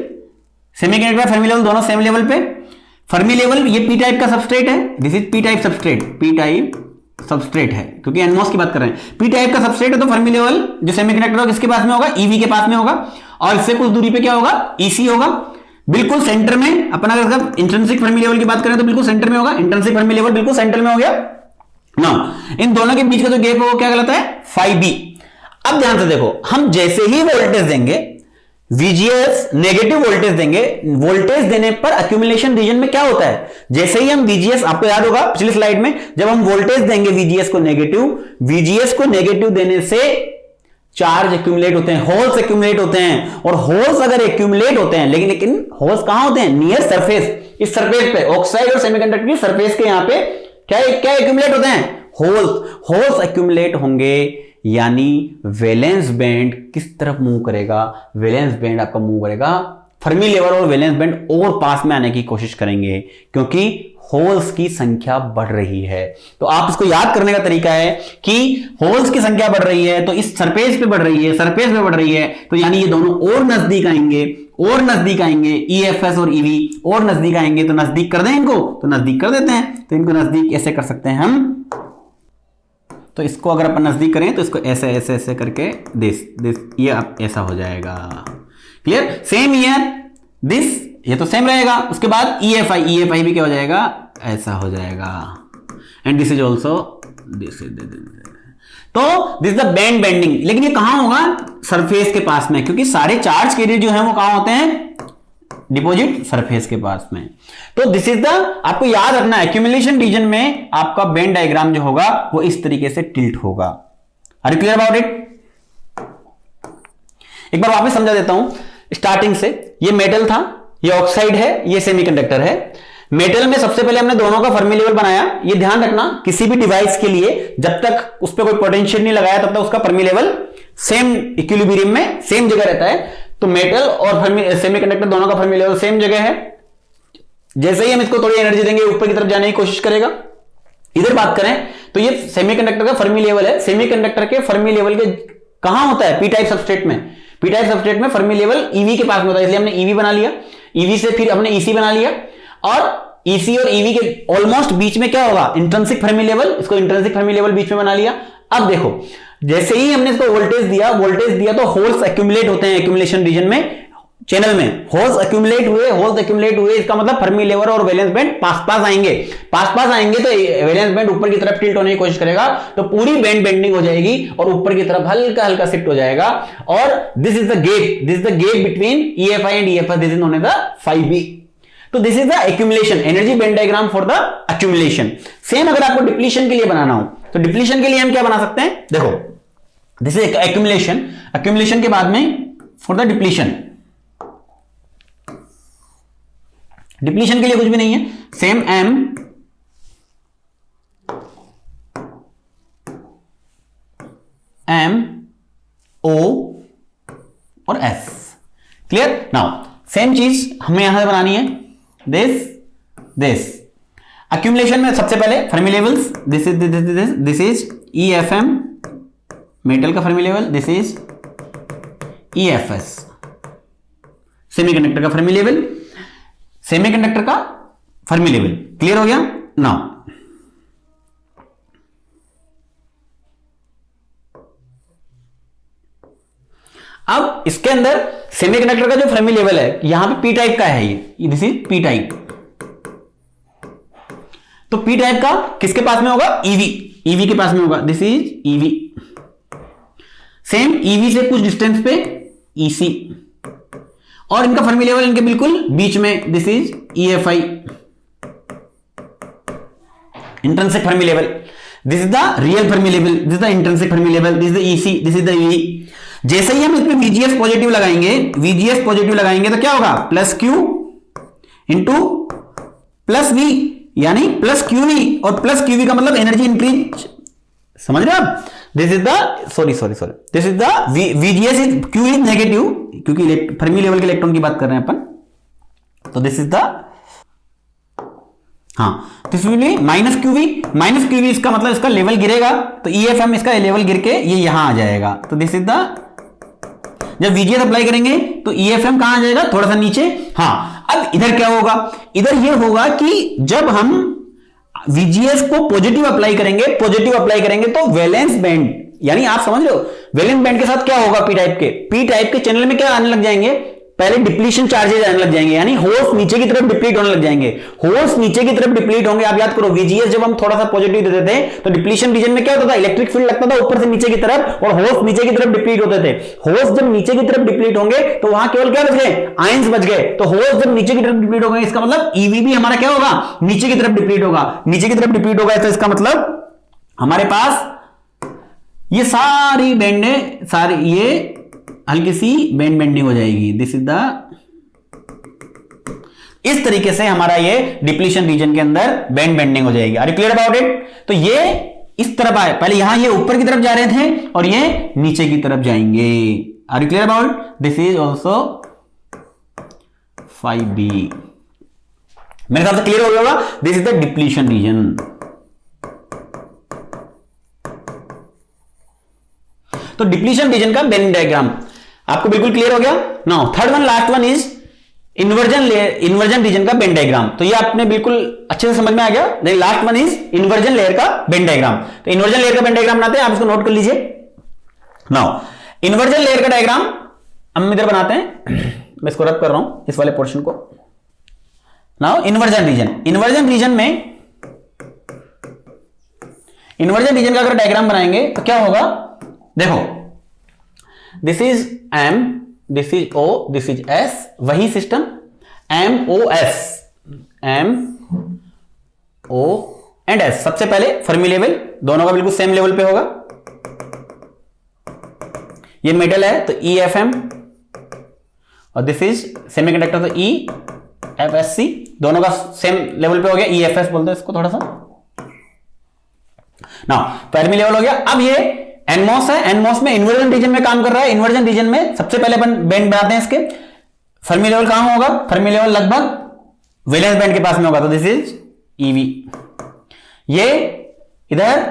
सेमीकंडक्टर का फर्मी लेवल, दोनों सेम लेवल पे। फर्मी लेवल ये पी टाइप का सबस्ट्रेट है, this is P type substrate, P type substrate है, क्योंकि NMOS की बात कर रहे हैं, पी टाइप का सबस्ट्रेट है। तो फर्मी लेवल जो सेमीकंडक्टर होगा किसके पास में होगा, EV के पास में होगा, और इससे कुछ दूरी पे क्या होगा, EC होगा, बिल्कुल सेंटर में। अपन अगर इंट्रिंसिक फर्मी लेवल की बात करें तो बिल्कुल सेंटर में होगा, इंट्रिंसिक फर्मी लेवल बिल्कुल सेंटर में हो गया ना। इन दोनों के बीच का जो गैप है वो क्या कहलाता है, phi b। अब ध्यान से देखो, हम जैसे ही वोल्टेज देंगे, VGS नेगेटिव वोल्टेज देंगे, वोल्टेज देने पर अक्यूमुलेशन रीजन में क्या होता है, जैसे ही हम VGS, आपको याद होगा पिछली स्लाइड में, जब हम वोल्टेज देंगे VGS को नेगेटिव देने से चार्ज एक्यूमुलेट होते हैं, होल्स एक्यूमुलेट होते हैं। और होल्स अगर एक्यूमुलेट होते हैं, लेकिन होल्स कहां होते हैं, नियर सरफेस, इस सरफेस पे, ऑक्साइड और सेमीकंडक्टर की सरफेस के यहां पे क्या एक्यूमुलेट होते हैं, होल्स एक्यूमुलेट होंगे। यानी वैलेंस बैंड किस तरफ मूव करेगा, वैलेंस बैंड आपका मूव करेगा फर्मी लेवल और वैलेंस बैंड और पास में आने की कोशिश करेंगे, क्योंकि होल्स की संख्या बढ़ रही है। तो आप इसको याद करने का तरीका है कि होल्स की संख्या बढ़ रही है तो इस सरफेस पे बढ़ रही है, सरफेस पे बढ़ रही है, तो यानी ये दोनों और नजदीक आएंगे, EFS और EV और नजदीक आएंगे। तो नजदीक कर दें इनको, तो नजदीक कर देते हैं। तो इनको नजदीक ऐसे कर सकते हैं हम, तो इसको अगर अपन नजदीक करें तो इसको ऐसे ऐसे ऐसे करके दिस ये अब ऐसा हो जाएगा, क्लियर। सेम ईयर दिस, ये तो सेम रहेगा। उसके बाद EFI भी क्या हो जाएगा, ऐसा हो जाएगा। And this is also this is, तो this is the band bending. लेकिन ये कहां होगा, सरफेस के पास में, क्योंकि सारे चार्ज कैरियर जो है वो कहां होते हैं, डिपॉजिट सरफेस के पास में। तो दिस इज द, आपको याद रखना है, एक्यूमुलेशन रीजन में आपका बैंड डायग्राम जो होगा वो इस तरीके से टिल्ट होगा। Are you clear about it? एक बार वापस समझा देता हूं स्टार्टिंग से। ये मेटल था, ये ऑक्साइड है, ये सेमीकंडक्टर है। मेटल में सबसे पहले हमने दोनों का फर्मी लेवल बनाया। ये ध्यान रखना, किसी भी डिवाइस के लिए जब तक उस पर कोई पोटेंशियल नहीं लगाया तब तक उसका फर्मी लेवल सेम इक्विलिब्रियम में सेम जगह रहता है। तो मेटल और सेमीकंडक्टर दोनों का फर्मी लेवल सेम जगह है। जैसे ही हम इसको थोड़ी एनर्जी देंगे ऊपर की तरफ जाने की कोशिश करेगा। इधर बात करें तो ये सेमीकंडक्टर का फर्मी लेवल है। सेमीकंडक्टर के फर्मी लेवल के कहां होता है, पी टाइप सबस्ट्रेट में। पी टाइप सबस्ट्रेट में फर्मी लेवल ईवी के पास में होता है, इसलिए हमने ईवी बना लिया। ईवी से फिर हमने ईसी बना लिया, और ईसी और ईवी के ऑलमोस्ट बीच में क्या होगा, इंट्रिंसिक फर्मी लेवल। इसको इंट्रिंसिक फर्मी लेवल बीच में बना लिया। अब देखो, जैसे ही हमने इसको वोल्टेज दिया तो होल्स एक्यूमुलेट होते हैं एक्यूमुलेशन रीजन में, चैनल में होल्स एक्यूमुलेट हुए, इसका मतलब फर्मी लेवल और वैलेंस बैंड पास आएंगे, पास आएंगे तो वैलेंस बैंड ऊपर की तरफ टिल्ट होने की कोशिश करेगा, तो पूरी बैंड बेंडिंग हो जाएगी और ऊपर की तरफ हल्का हल्का शिफ्ट हो जाएगा। और this is the gap between EFI and EFS, this is known as the phi b। तो this is the accumulation, energy band diagram for the accumulation. Same अगर आपको डिप्लीशन के लिए बनाना हो तो डिप्लीशन के लिए हम क्या बना सकते हैं, देखो दिस इज एक्यूमुलेशन के बाद में फॉर द डिप्लीशन के लिए कुछ भी नहीं है, सेम M O और S। क्लियर? नाउ सेम चीज हमें यहां से बनानी है, दिस एक्यूमुलेशन में सबसे पहले Fermi levels, this is EFM metal का Fermi level, this is EFS semiconductor का फर्मी लेवल, सेमीकंडक्टर का फर्मी लेवल। क्लियर हो गया? नाउ अब इसके अंदर सेमीकंडक्टर का जो फर्मी लेवल है यहां पे पी टाइप का है, ये दिस इज पी टाइप। तो पी टाइप का किसके पास में होगा? ईवी के पास में होगा, this is EV. Same EV से कुछ डिस्टेंस पे EC और इनका फर्मी लेवल इनके बिल्कुल बीच में, this is EFI intrinsic Fermi level, this is the real Fermi level, this is the intrinsic Fermi level, this is the EC, this is the EV। जैसे ही हम इसमें VGS पॉजिटिव लगाएंगे तो क्या होगा? Plus Q into plus V, यानी प्लस QV, और प्लस QV का मतलब एनर्जी इंक्रीज, समझ रहे आप? This is the sorry this is the VGS is Q is negative, क्योंकि फर्मी लेवल के इलेक्ट्रॉन की बात कर रहे हैं अपन, तो this is the this will B minus QV इसका मतलब इसका लेवल गिरेगा, तो EFM इसका लेवल गिर के ये यहां आ जाएगा, तो दिस इज द, जब VGS अप्लाई करेंगे तो EFM कहां आ जाएगा? थोड़ा सा नीचे। अब इधर क्या होगा? इधर ये होगा कि जब हम VGS को पॉजिटिव अप्लाई करेंगे तो वैलेंस बैंड, यानी आप समझ रहे हो, वैलेंस बैंड के साथ क्या होगा? पी टाइप के चैनल में क्या आने लग जाएंगे? पहले डिप्लीशन चार्जेस आने लग जाएंगे, यानी होल्स नीचे की तरफ डिप्लीट होने लग जाएंगे। होल्स नीचे की तरफ डिप्लीट होंगे। आप याद करो, VGS जब हम थोड़ा सा पॉजिटिव देते थे तो डिप्लीशन रीजन में क्या होता था? इलेक्ट्रिक फील्ड लगता था ऊपर से नीचे की तरफ, और होल्स नीचे की तरफ डिप्लीट होते थे। होल्स जब नीचे की तरफ डिप्लीट होंगे तो वहां केवल क्या बच गए? आयंस बच गए। तो होल्स जब नीचे की तरफ डिप्लीट हो गए, इसका मतलब EV भी हमारा क्या होगा? नीचे की तरफ डिप्लीट होगा। तो इसका मतलब हमारे पास ये सारी बैंडे, ये हल्की सी बैंड बेंडिंग हो जाएगी। दिस इज द, इस तरीके से हमारा ये डिप्लीशन रीजन के अंदर बैंड बेंडिंग हो जाएगी। Are you clear about it? तो ये इस तरफ आए, पहले यहां ये ऊपर की तरफ जा रहे थे और ये नीचे की तरफ जाएंगे। Are you clear about? This is also 5B। मेरे ख्याल से क्लियर हो गया होगा। This is the depletion region. तो डिप्लीशन रीजन का बेंडिंग डायग्राम आपको बिल्कुल क्लियर हो गया। Now third one, last one is inversion region का बेंड डायग्राम। तो ये आपने बिल्कुल अच्छे से समझ में आ गया। Then last one is inversion layer का बेंड डायग्राम। तो इन्वर्जन लेयर का बेंड डायग्राम बनाते हैं, आप इसको नोट कर लीजिए। नाउ इन्वर्जन लेयर का डायग्राम हम इधर बनाते हैं। मैं इसको रब कर रहा हूं, इस वाले पोर्शन को। नाउ इन्वर्जन रीजन का अगर डायग्राम बनाएंगे तो क्या होगा? देखो, this is M, this is O, this is S, वही system MOS, M O and S। सबसे पहले फर्मी लेवल दोनों का बिल्कुल सेम लेवल पे होगा। ये मेटल है तो EFM, और दिस इज सेमीकंडक्टर तो EFSC, दोनों का सेम लेवल पे हो गया। EFS बोलते हैं इसको थोड़ा सा। नाउ फर्मी लेवल हो गया। अब ये एनमॉस है, एनमॉस में इन्वर्जन रीजन में काम कर रहा है। इन्वर्जन रीजन में सबसे पहले अपन बैंड बनाते हैं इसके। फर्मी लेवल कहां होगा? फर्मी लेवल लगभग वैलेंस बैंड के पास में होगा, तो दिस इज EV। ये इधर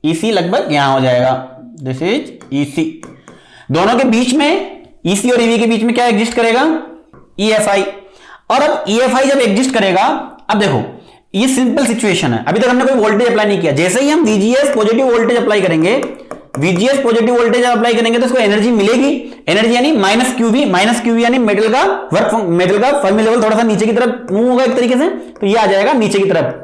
EC लगभग यहां हो जाएगा, दिस इज EC। दोनों के बीच में, EC और EV के बीच में क्या एग्जिस्ट करेगा? EFI। और अब EFI जब एग्जिस्ट करेगा, अब देखो ये सिंपल सिचुएशन है। अभी तक हमने कोई वोल्टेज अप्लाई नहीं किया। जैसे ही हम VGS पॉजिटिव वोल्टेज अप्लाई करेंगे VGS पॉजिटिव वोल्टेज अप्लाई करेंगे तो इसको एनर्जी मिलेगी, एनर्जी यानी माइनस क्यूवी यानी मेटल का फर्मी लेवल थोड़ा सा नीचे की तरफ मूव होगा एक तरीके से, तो ये आ जाएगा नीचे की तरफ।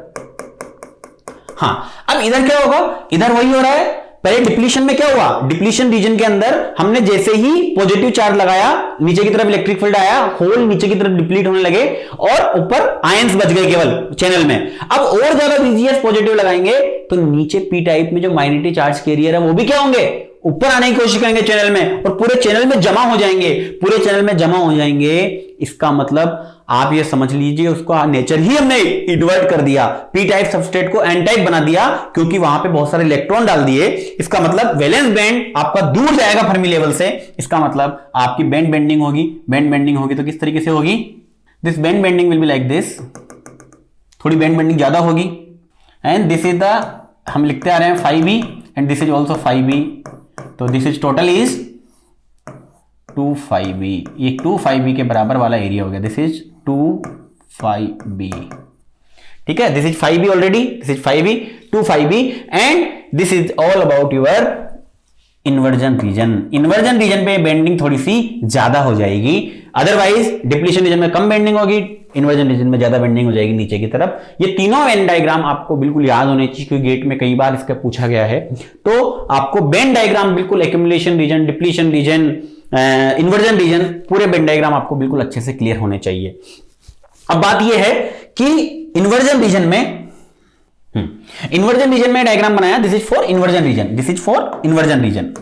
हाँ, अब इधर क्या होगा, इधर वही हो रहा है, पहले डिप्लीशन में क्या हुआ, डिप्लीशन रीजन के अंदर हमने जैसे ही पॉजिटिव चार्ज लगाया नीचे की तरफ इलेक्ट्रिक फील्ड आया, होल नीचे की तरफ डिप्लीट होने लगे और ऊपर आयंस बच गए केवल चैनल में। अब और ज्यादा VGS पॉजिटिव लगाएंगे तो नीचे पी टाइप में जो माइनॉरिटी चार्ज कैरियर है वो भी क्या होंगे, ऊपर आने की कोशिश करेंगे चैनल में और पूरे चैनल में जमा हो जाएंगे, पूरे चैनल में जमा हो जाएंगे। इसका मतलब आप ये समझ लीजिए उसका नेचर ही हमने इन्वर्ट कर दिया, पी टाइप सबस्ट्रेट को एन टाइप बना दिया क्योंकि वहां पे बहुत सारे इलेक्ट्रॉन डाल दिए। इसका मतलब वैलेंस बैंड आपका दूर जाएगा फर्मी लेवल से, इसका मतलब आपकी बैंड बेंडिंग होगी, बैंड बेंडिंग होगी तो किस तरीके से होगी, this band bending will be like this, थोड़ी बैंड बेंडिंग ज्यादा होगी एंड दिस इज द, हम लिखते आ रहे हैं 5e and this is also 5e, तो this is total is 2,5e, ये 2,5e के बराबर वाला एरिया हो गया, दिस इज 2,5e, ठीक है, this is 5e already, this is 5e, 2,5e and this is all about your inversion region. Inversion region पे बेंडिंग थोड़ी सी ज्यादा हो जाएगी, अदरवाइज डिप्लीशन रीजन में कम बेंडिंग होगी, इन्वर्जन रीजन में ज्यादा बेंडिंग हो जाएगी नीचे की तरफ। ये तीनों वेन डायग्राम आपको बिल्कुल याद होने चाहिए क्योंकि गेट में कई बार इसका पूछा गया है। तो आपको बेंड डायग्राम बिल्कुल accumulation region, depletion region, inversion region, पूरे बेंड डायग्राम आपको बिल्कुल अच्छे से क्लियर होने चाहिए। अब बात यह है कि इन्वर्जन रीजन में डायग्राम बनाया, this is for inversion region, this is for inversion region.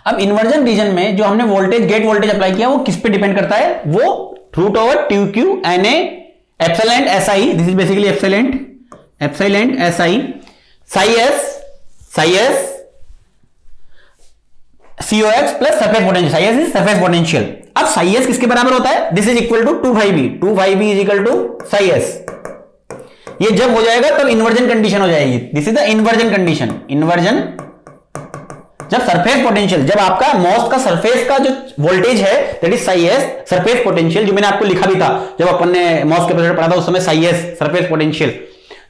अब इन्वर्जन रीजन में जो हमने वोल्टेज, गेट वोल्टेज अप्लाई किया वो किस पे डिपेंड करता है, वो root over two Q N epsilon S I, this is basically epsilon S I psi S COX plus surface potential, psi S is surface potential. अब साई एस किसके बराबर होता है, this is equal to 2,5e is equal to psi S. ये जब हो जाएगा तब इन्वर्जन कंडीशन हो जाएगी, this is the inversion condition. Inversion जब सरफेस पोटेंशियल, जब आपका मॉस का सरफेस का जो वोल्टेज है that is Sai S surface potential, जो मैंने आपको लिखा भी था जब अपन ने मॉस कैपेसिटर पढ़ा था उस समय, साई एस सरफेस पोटेंशियल,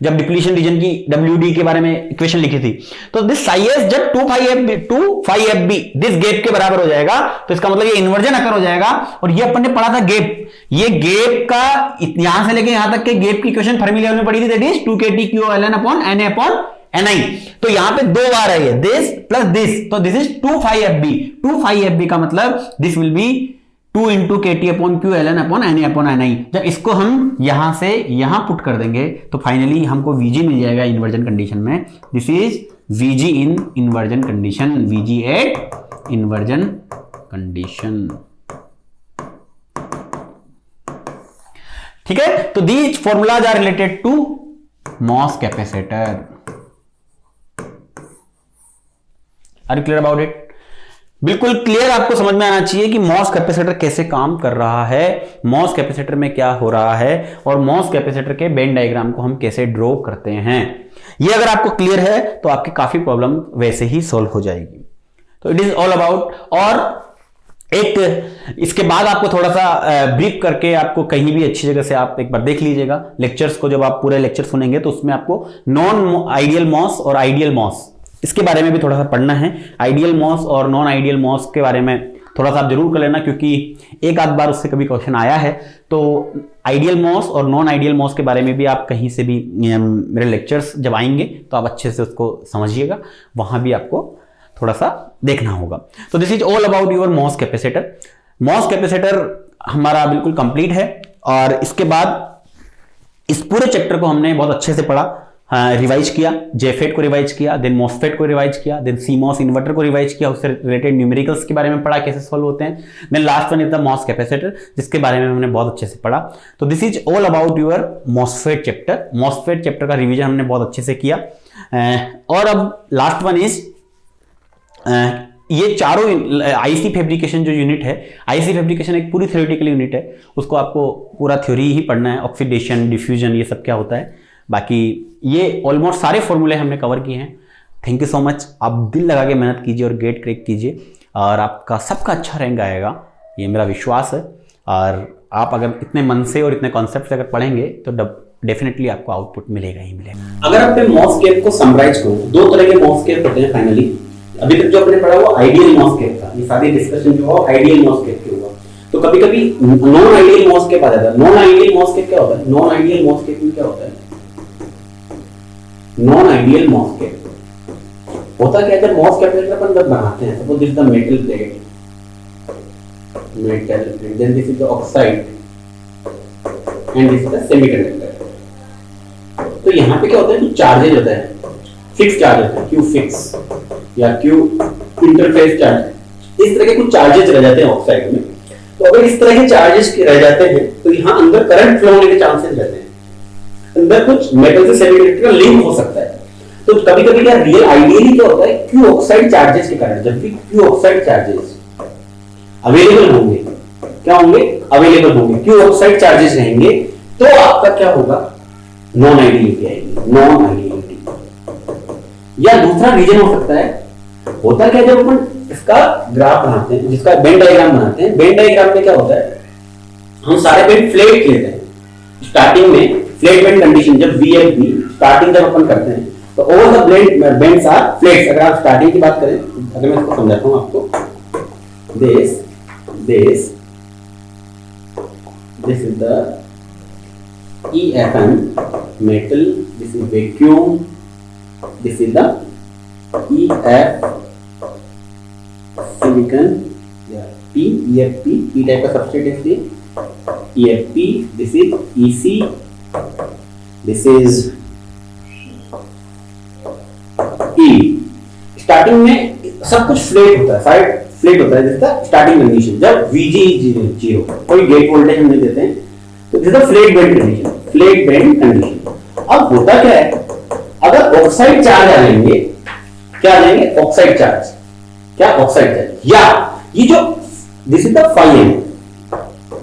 जब डिप्लीशन रीजन की WD के बारे में इक्वेशन लिखी थी। तो दिस साई एस जब 2,5FB दिस गैप के बराबर हो जाएगा तो इसका मतलब ये इन्वर्जन अकर हो जाएगा। और ये अपन ने पढ़ा था गैप, ये गैप का यहां से लेके यहां तक के गैप की इक्वेशन फर्मी लेवल में पढ़ी थी, that is 2kTqln upon Na upon Ni। तो यहां पे दो बार है ये, दिस प्लस दिस, तो दिस इज 2,5FB। 2,5FB का मतलब this will B 2 into KT upon Q ln upon Na upon Ni। जब इसको हम यहां से यहां पुट कर देंगे तो फाइनली हमको Vg मिल जाएगा इन्वर्जन कंडीशन में, this is Vg in inversion condition, Vg at inversion condition. ठीक है, तो these formulas are related to MOS capacitor. Are you clear about it? बिल्कुल क्लियर आपको समझ में आना चाहिए कि मॉस कैपेसिटर कैसे काम कर रहा है, मॉस कैपेसिटर में क्या हो रहा है और मॉस कैपेसिटर के बेन डायग्राम को हम कैसे ड्रॉ करते हैं। ये अगर आपको क्लियर है तो आपकी काफी प्रॉब्लम वैसे ही सॉल्व हो जाएगी। तो इट इज ऑल अबाउट। और एक इसके बाद आपको थोड़ा सा ब्रीफ करके आपको कहीं भी अच्छी जगह से आप एक बार देख लीजिएगा लेक्चर्स को, जब आप पूरे लेक्चर सुनेंगे तो उसमें आपको नॉन आइडियल मॉस और आइडियल मॉस इसके बारे में भी थोड़ा सा पढ़ना है। आइडियल मॉस और नॉन आइडियल मॉस के बारे में थोड़ा सा आप जरूर कर लेना क्योंकि एक आध बार उससे कभी क्वेश्चन आया है। तो आइडियल मॉस और नॉन आइडियल मॉस के बारे में भी आप कहीं से भी मेरे लेक्चर्स जब आएंगे तो आप अच्छे से उसको समझिएगा, वहां भी आपको थोड़ा सा देखना होगा। तो this is all about your MOS capacitor. MOS capacitor हमारा बिल्कुल कंप्लीट है और इसके बाद इस पूरे चैप्टर को हमने बहुत अच्छे से पढ़ा, रिवाइज किया, जेफेट को रिवाइज किया, देन मॉसफेट को रिवाइज किया, देन सीमॉस इन्वर्टर को रिवाइज किया, उससे रिलेटेड न्यूमेरिकल्स के बारे में पढ़ा कैसे सॉल्व होते हैं, then last one is the MOS capacitor जिसके बारे में हमने बहुत अच्छे से पढ़ा। तो this is all about your MOSFET chapter. MOSFET chapter का रिवीजन हमने बहुत अच्छे से किया। और अब लास्ट वन इज ये चारों आईसी फैब्रिकेशन जो यूनिट है, आईसी फैब्रिकेशन एक पूरी थ्योरेटिकल यूनिट है, उसको आपको पूरा थ्योरी ही पढ़ना है, ऑक्सीडेशन, डिफ्यूजन, ये सब क्या होता है। बाकी ये ऑलमोस्ट सारे फॉर्मूले हमने कवर किए हैं। Thank you so much. आप दिल लगा के मेहनत कीजिए और गेट क्रैक कीजिए और आपका सबका अच्छा रैंक आएगा, ये मेरा विश्वास है। और आप अगर इतने मन से और इतने कॉन्सेप्ट से अगर पढ़ेंगे तो डेफिनेटली आपको आउटपुट मिलेगा ही मिलेगा। अगर अपने मॉसकेप को समराइज करो, दो तरह के मॉसकेप होते हैं फाइनली। अभी तक जो अपने पढ़ा वो आइडियल मॉसकेप था, ये सारी डिस्कशन जो हुआ आइडियल मॉसकेप के हुआ। तो कभी कभी नॉन आइडियल मॉसकेप आ जाता है। नॉन आइडियल मॉसकेप क्या होता है? नॉन आइडियल मॉसकेप में क्या होता है? नॉन आइडियल मॉसकेप होता क्या है? जब मॉसकेप अपन जब बनाते हैं, suppose this the metal plate, then this is the oxide and this is the semiconductor। तो यहाँ पे क्या होता है? कुछ चार्जेज होता है, फिक्स चार्ज होता है, क्यू फिक्स या क्यू इंटरफेस चार्ज, इस तरह के कुछ चार्जेज रह जाते हैं ऑक्साइड में। तो अगर इस तरह के चार्जेस रह जाते हैं तो यहाँ अंदर करंट फ्लो होने के चांसेस रहते हैं, अंदर कुछ मेटल से सेमीकंडक्टर का लिंक हो सकता है। तो कभी कभी क्या रियल आइडियली क्या होता है? क्यू ऑक्साइड चार्जेस के कारण जब भी क्यू ऑक्साइड चार्जेस अवेलेबल होंगे, क्या होंगे? अवेलेबल होंगे, क्यू ऑक्साइड चार्जेस रहेंगे, तो आपका क्या होगा? नॉन आइडियलिटी आएगी, नॉन आइडियलिटी। या दूसरा रीजन हो सकता है, होता क्या जब अपन इसका ग्राफ बनाते हैं, जिसका बेन डायग्राम बनाते हैं, बेन डायग्राम में क्या होता है? हम सारे बेंड फ्लैट लेते हैं स्टार्टिंग में, फ्लैट बेंड कंडीशन जब VFB स्टार्टिंग जब अपन करते हैं तो all the bands are flats. अगर आप स्टार्टिंग की बात करें, अगर मैं इसको समझाता हूं आपको, this is the EFM metal, this is vacuum, this is the EF silicon, EFP, P type का substrate है, EFP, this is EC, this is E। Starting में सब कुछ फ्लैट होता है, साइड फ्लैट होता है, जिसका स्टार्टिंग कंडीशन जब VG 0, कोई गेट वोल्टेज हम नहीं देते हैं, तो this is flat band condition, flat band condition. अब होता क्या है? अगर ऑक्साइड चार्ज आ जाएंगे, क्या आ जाएंगे? ऑक्साइड चार्ज, क्या? Oxide charge. या ये जो this is the phi m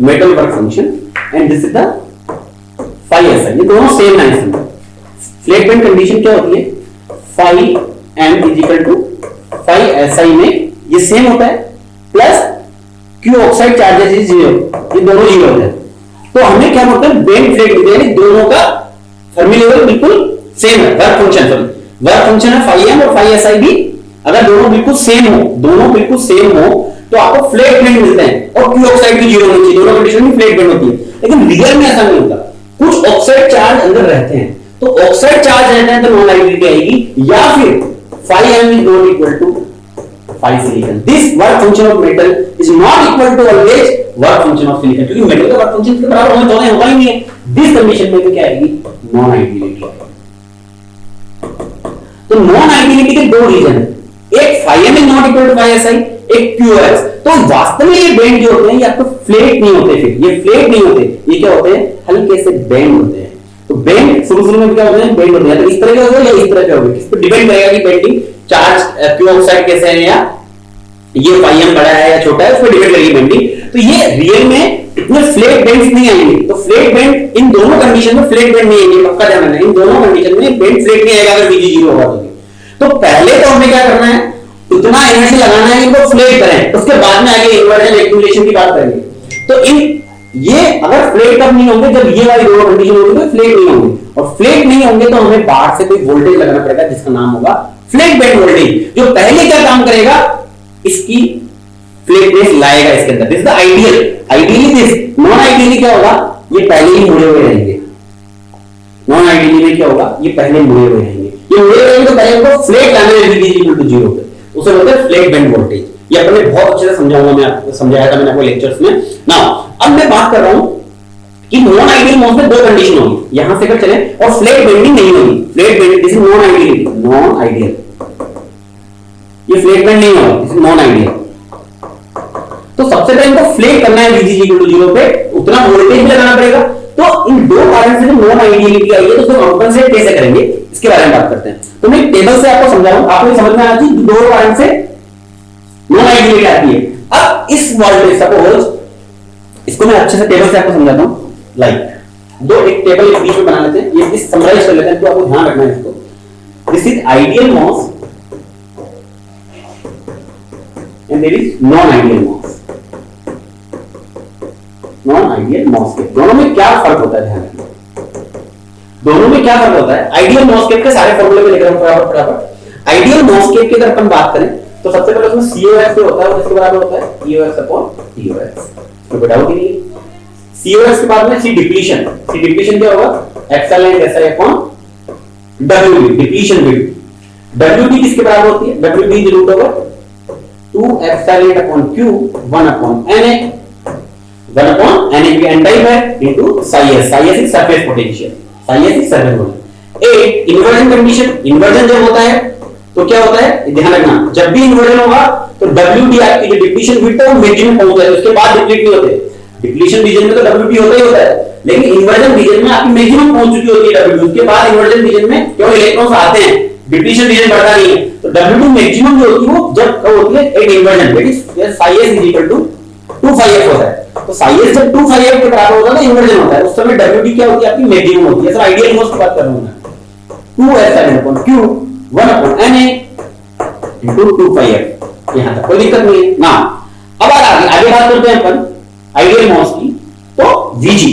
metal work function and this is the phi SI, ये दोनों सेम है। फ्लैट बेंड कंडीशन क्या होती है? phi m is equal to phi SI में ये सेम होता है, plus Q oxide charges is 0, ये दोनों 0 होते हैं। तो हमें क्या होता है? बेंड फ्लैट मिलते हैं, दोनों का फर्मी लेवल बिल्कुल सेम है, work function, sorry work function है phi m और phi SI भी अगर दोनों बिल्कुल सेम हो, दोनों बिल्कुल सेम हो तो आपको फ्लैट बेंड मिलते हैं और क्यू ऑक्साइड भी 0 होनी चाहिए, दोनों कंडीशन में फ्लैट बेंड होती है। लेकिन रियल में ऐसा नहीं होता, कुछ ऑक्साइड चार्ज अंदर रहते हैं, तो ऑक्साइड चार्ज रहते हैं तो नॉन आइडियलिटी आएगी, या फिर phi m is not equal to phi silicon। This work function of metal is not equal to always work function of silicon, क्योंकि मेटल का वर्क फंक्शन इसके बराबर होता ही नहीं है। दिस कंडीशन में क्या आएगी? Non ideality. तो नॉन आइडियलिटी के दो रीजन है, एक phi m is not equal to phi SI, एक QoS। तो वास्तव में ये बेंड जो होते हैं ये आपको फ्लैट नहीं होते, फिर ये फ्लैट नहीं होते, ये क्या होते हैं? हल्के से बेंड होते हैं। तो बेंड शुरू में क्या होते हैं? बेंड होते हैं, तो इस तरह के होते हैं या इस तरह के होंगे, इस पर डिपेंड करेगा कि बेंडिंग चार्ज क्यू ऑक्साइड कैसे है, या ये phi m बड़ा है या छोटा है, उस पर डिपेंड करेगी बेंडिंग। तो ये रियल में इतने फ्लैट बेंड्स नहीं आएंगे, तो फ्लैट बेंड इन दोनों कंडीशन में फ्लैट बेंड नहीं आएंगे, पक्का ध्यान रखना, इन दोनों कंडीशन में बेंड फ्लैट नहीं आएगा अगर VG 0 होगा तो पहले तो हमें क्या करना है? उतना एनर्जी लगाना है कि इनको फ्लैट करें, उसके बाद में आगे इन्वर्जन एक्टिवेशन की बात करेंगे। तो इन ये अगर फ्लैट कब नहीं होंगे? जब ये वाली दोनों कंडीशन होगी तो फ्लैट नहीं होंगे, और फ्लैट नहीं होंगे तो हमें बाहर से कोई वोल्टेज लगाना पड़ेगा जिसका नाम होगा फ्लैट बेंड वोल्टेज, जो पहले क्या काम करेगा? इसकी फ्लैटनेस लाएगा इसके अंदर। This is the ideal, ideally this. Non ideally क्या होगा? ये पहले ही मुड़े हुए रहेंगे। नॉन आइडियली में क्या होगा? ये पहले मुड़े हुए रहेंगे, ये मुड़े रहेंगे तो पहले उनको फ्लैट लाने में VG इक्वल टू 0 पे, उसे बोलते हैं फ्लैट बेंड वोल्टेज। ये अपने बहुत अच्छे से समझाऊंगा, मैं आपको समझाया था मैंने आपको लेक्चर्स में। नाउ अब मैं बात कर रहा हूं कि नॉन आइडियल मोड में दो कंडीशन होगी, यहां से अगर चले और फ्लैट बेंडिंग नहीं होगी, flat bending this is non ideal, non ideal, ये फ्लैट बेंड नहीं होगा, दिस इज नॉन आइडियल। तो सबसे पहले इनको फ्लैट करना है VG इक्वल टू 0 पे, उतना वोल्टेज भी लगाना पड़ेगा। तो इन दो कारण से नॉन आइडियलिटी आई है, तो उसको कॉम्पेंसेट कैसे करेंगे इसके बारे में बात करते हैं। तो मैं टेबल से आपको समझा रहा हूं, आपको समझ में आ रही दो कारण से नॉन आइडियलिटी आती है। अब इस वोल्टेज सपोज इसको मैं अच्छे से टेबल से आपको समझाता हूं, लाइक दो एक टेबल एक बीच में बना लेते हैं, ये इस समराइज कर लेते हैं, तो आपको ध्यान रखना है इसको। This is ideal MOS and there is non ideal MOS. Non ideal MOS के दोनों में क्या फर्क होता है ध्यान रखना। दोनों में क्या फर्क होता है? आइडियल मॉस्फेट के सारे फॉर्मूले में लेकर हम फटाफट आइडियल मॉस्फेट की अगर अपन बात करें तो सबसे पहले उसमें COX जो होता है वो किसके बराबर होता है? EOX upon TOX। तो बेटा होगी नहीं COX के बाद में C डिप्लीशन क्या होगा? Epsilon SI upon WD depletion width. WD किसके बराबर होती है? WD is root over 2 epsilon upon Q 1 upon NA 1 upon NA की एन टाइप है into psi s is surface potential psi s is surface potential. A inversion condition inversion जब होता है तो क्या होता है? ध्यान रखना, जब भी इन्वर्जन होगा तो WD आपकी जो डिप्लीशन विड्थ है वो मैक्सिमम पहुंच जाए, उसके बाद डिप्लीट नहीं होते। डिप्लीशन रीजन में तो WD होता ही होता है, लेकिन इन्वर्जन रीजन में आपकी मैक्सिमम पहुंच चुकी होती है WD, उसके बाद इन्वर्जन रीजन में क्यों इलेक्ट्रॉन्स आते हैं, डिप्लीशन रीजन बढ़ता नहीं है, तो WD मैक्सिमम जो होती है वो जब कब होती है? At inversion, that is psi s is equal to 2 phi f होता है। तो psi s जब 2 phi f के बराबर होता है तो इन्वर्जन होता है, उस समय WD क्या होती है? आपकी मैक्सिमम होती है। सर आइडियल मोस्ट की बात कर रहा हूं मैं। 2 epsilon upon Q 1 upon NA into 2 phi f। यहां तक कोई दिक्कत नहीं है ना। अब आगे बात करते हैं अपन आइडियल मोस्ट की। तो VG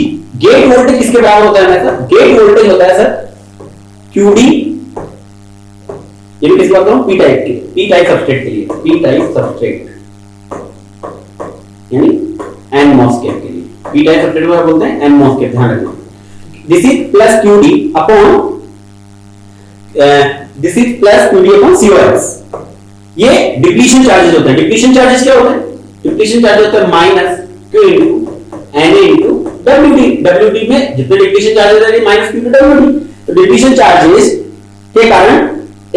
गेट वोल्टेज किसके बराबर होता है सर? गेट वोल्टेज होता है सर QD, ये भी किसकी बात करूं? P टाइप के, P टाइप सबस्ट्रेट के लिए, P टाइप सबस्ट्रेट यानी एन मॉस्फेट के लिए P टाइप सबस्ट्रेट को बोलते हैं एन मॉस्फेट। ध्यान रखना, this is plus QD upon this is plus QD upon COX। ये डिप्लीशन चार्जेस होते हैं। डिप्लीशन चार्जेस क्या होते हैं? डिप्लीशन चार्जेस होते हैं minus Q into Na into WD। WD में जितने डिप्लीशन चार्जेस है माइनस Q इनटू WD। तो डिप्लीशन चार्जेस के कारण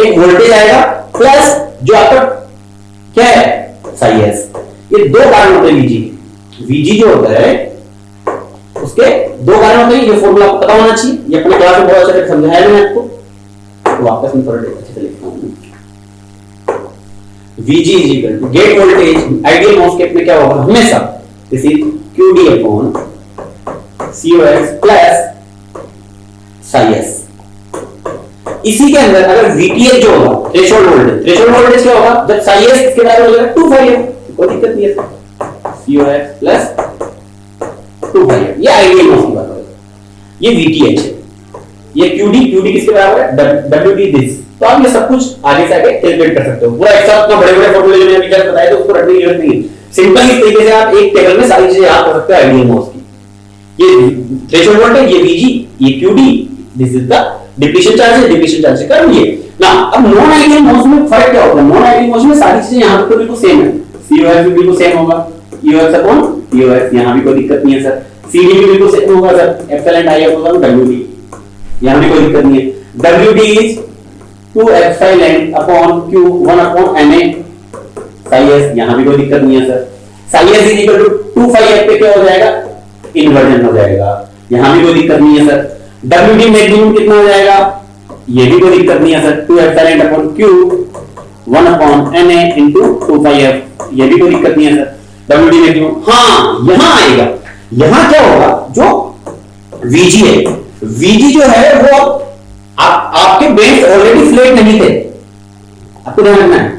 एक वोल्टेज आएगा प्लस जो आपका क्या है? psi s। ये दो कारण होते हैं VG जो होता है उसके दो कारण होते हैं। ये फॉर्मूला आपको पता होना चाहिए, ये अपने क्लास में बहुत अच्छे से समझाया है मैंने आपको, तो वापस में थोड़ा अच्छे से लिखता हूं। VG is equal to gate voltage ideal MOSFET में क्या होगा? हमेशा this is QD upon COX plus psi s। इसी के अंदर अगर VTH जो होगा थ्रेशोल्ड वोल्टेज क्या होगा? जब psi s इसके बराबर हो जाएगा 2 phi f, कोई दिक्कत नहीं है sir. COX plus 2 phi f, ये आइडियल मॉस्फेट की बात है। ये VTH है, ये QD किसके बराबर है? WD this. तो आप ये सब कुछ आगे से आगे कैलकुलेट कर सकते हो। पूरा एक साथ इतना बड़े फॉर्मूले जो मैंने अभी जस्ट बताया तो उसको रटने की जरूरत नहीं है। सिंपल इस तरीके से आप एक टेबल में सारी चीजें याद कर सकते हो आइडियल मॉस की। ये थ्रेशोल्ड वोल्टेज, ये VG, ये QD, this is the depletion charge कर ये ना। अब नॉन आइडियल मॉस में फर्क क्या होता है? नॉन आइडियल मॉस में सारी चीजें यहां पे तो बिल्कुल सेम है। COX भी बिल्कुल सेम होगा, EOX अपॉन TOX, यहां भी कोई दिक्कत नहीं है सर। CD भी बिल्कुल सेम होगा sir, epsilon I upon WD, यहां भी कोई दिक्कत नहीं है। WD is 2 epsilon upon Q 1 upon NA psi s, यहां भी कोई दिक्कत नहीं है sir. psi s is equal to 2 phi f पे क्या हो जाएगा? इन्वर्जन हो जाएगा, यहां भी कोई दिक्कत नहीं है सर। WD मैक्सिमम कितना हो जाएगा? ये भी कोई दिक्कत नहीं है sir, 2 epsilon upon Q 1 upon NA into 2 phi f, ये भी कोई दिक्कत नहीं है सर। WD मैक्सिमम हां यहां आएगा। यहां क्या होगा? जो VG है, VG जो है वो आपके बेंड्स ऑलरेडी फ्लैट नहीं थे, आपको ध्यान रखना है।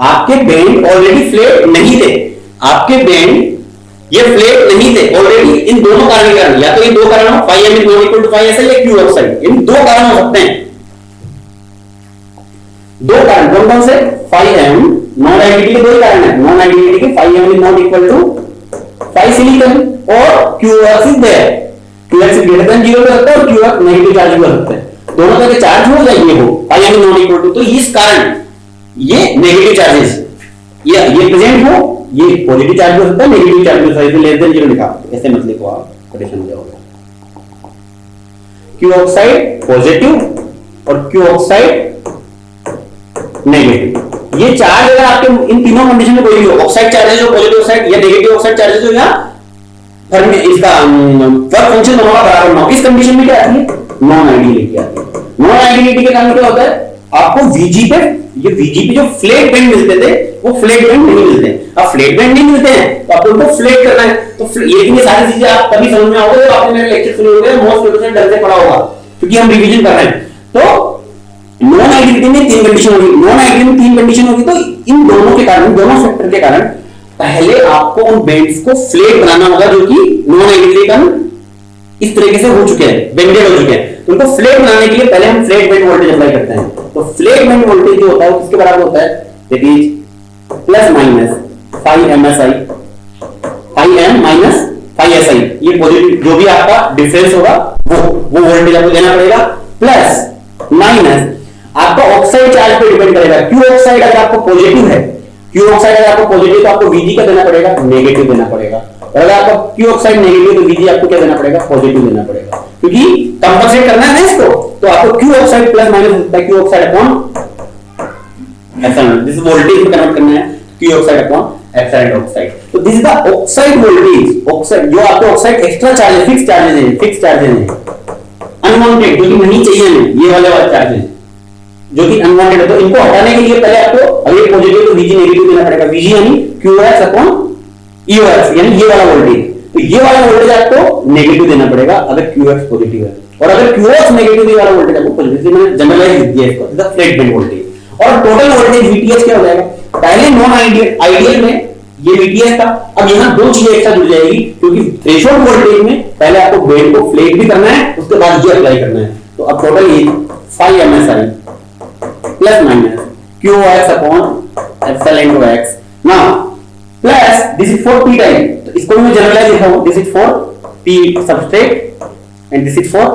आपके बेंड ऑलरेडी फ्लैट नहीं थे, आपके बेंड ये फ्लैट नहीं थे ऑलरेडी, इन दोनों कारण के कारण, या तो ये दो कारण हो, phi m is not equal to phi si या q ऑक्साइड, इन दो कारण हो सकते हैं। दो कारण कौन कौन से? phi m नॉन आइडेंटिटी के दो कारण है, नॉन आइडेंटिटी के phi m is not equal to phi silicon और qx is there, qx greater than 0 हो सकता है और qx नेगेटिव चार्ज हो सकता है, दोनों तरह के चार्ज हो जाएंगे वो phi m is not equal to, तो इस कारण ये नेगेटिव चार्जेस ये प्रेजेंट हो, ये पॉजिटिव चार्ज हो सकता है, नेगेटिव चार्ज हो सकता है, लेस देन 0 लिखा, ऐसे मत लिखो आप, कोटेशन हो जाओगे। Q ऑक्साइड पॉजिटिव और Q ऑक्साइड नेगेटिव, ये चार्ज अगर आपके इन तीनों कंडीशन में कोई भी हो, ऑक्साइड चार्जेस हो, पॉजिटिव ऑक्साइड या नेगेटिव ऑक्साइड चार्जेस हो, या इसका वर्क फंक्शन दोनों का बराबर ना हो, इस कंडीशन में क्या आती है? नॉन आइडियलिटी आती है। नॉन आइडियलिटी के कारण क्या होता है? आपको VG पे, ये VG पे जो फ्लैट बैंड मिलते थे वो फ्लैट बैंड नहीं मिलते हैं। अब फ्लैट बैंड नहीं मिलते हैं तो आपको उनको फ्लैट करना है, तो ये सारी चीजें आप तभी समझ में आओगे जब आपने मेरे लेक्चर सुने होंगे, मोस्ट प्रोफेसर डर से पढ़ा होगा, क्योंकि हम रिवीजन कर रहे हैं। तो नॉन आइडेंटिटी में तीन कंडीशन होगी, नॉन आइडेंटिटी में तीन कंडीशन होगी, तो इन दोनों के कारण, दोनों फैक्टर के कारण पहले आपको उन बैंड्स को फ्लैट बनाना होगा जो कि नॉन आइडेंटिटी कारण इस तरीके से हो चुके हैं, बेंडेड हो चुके हैं, तो उनको फ्लैट बनाने के लिए पहले हम फ्लैट बेंड वोल्टेज अप्लाई करते हैं। तो फ्लैट बेंड वोल्टेज जो होता है किसके बराबर होता है, that is plus minus 5msi 5m minus 5si, ये पॉजिटिव जो भी आपका डिफरेंस होगा वो वोल्टेज आपको देना पड़ेगा, प्लस माइनस आपका ऑक्साइड चार्ज पे डिपेंड करेगा। क्यू ऑक्साइड अगर आपको पॉजिटिव है, क्यू ऑक्साइड अगर आपको पॉजिटिव तो आपको Vg का देना पड़ेगा, नेगेटिव देना पड़ेगा। और अगर आपका क्यू ऑक्साइड नेगेटिव तो Vg आपको क्या देना पड़ेगा, पॉजिटिव देना पड़ेगा, क्योंकि कंपनसेट करना है ना इसको। तो आपको क्यू ऑक्साइड प्लस माइनस होता है Q oxide upon epsilon, this voltage में कन्वर्ट करना है Q oxide upon epsilon oxide. तो this is the oxide voltage, oxide जो आपके oxide extra charges, fix charges हैं, अनवांटेड जो कि नहीं चाहिए हमें, ये वाले चार्जेस जो कि अनवांटेड है, तो इनको हटाने के लिए पहले आपको अगर पॉजिटिव तो Vg नेगेटिव देना पड़ेगा, Vg यानी QX अपॉन EOX यानी ये वाला वोल्टेज, तो ये वाला वोल्टेज आपको नेगेटिव देना पड़ेगा अगर QX पॉजिटिव है, और अगर QX नेगेटिव ये वाला वोल्टेज आपको पॉजिटिव, मैंने जनरलाइज किया इसको, द फ्लैट बेंड वोल्टेज। और टोटल वोल्टेज VTH क्या हो जाएगा, पहले नॉन आइडियल में ये VTH था, अब यहां दो चीजें एक साथ जुड़ जाएगी, क्योंकि थ्रेशोल्ड वोल्टेज में पहले आपको बेंड को फ्लैट भी करना है, उसके बाद ये अप्लाई करना है। तो अब टोटल ये 5msi plus minus QX upon epsilon two x, now plus this is for p type, तो इसको मैं जनरलाइज लिखा हूं, this is for p substrate and this is for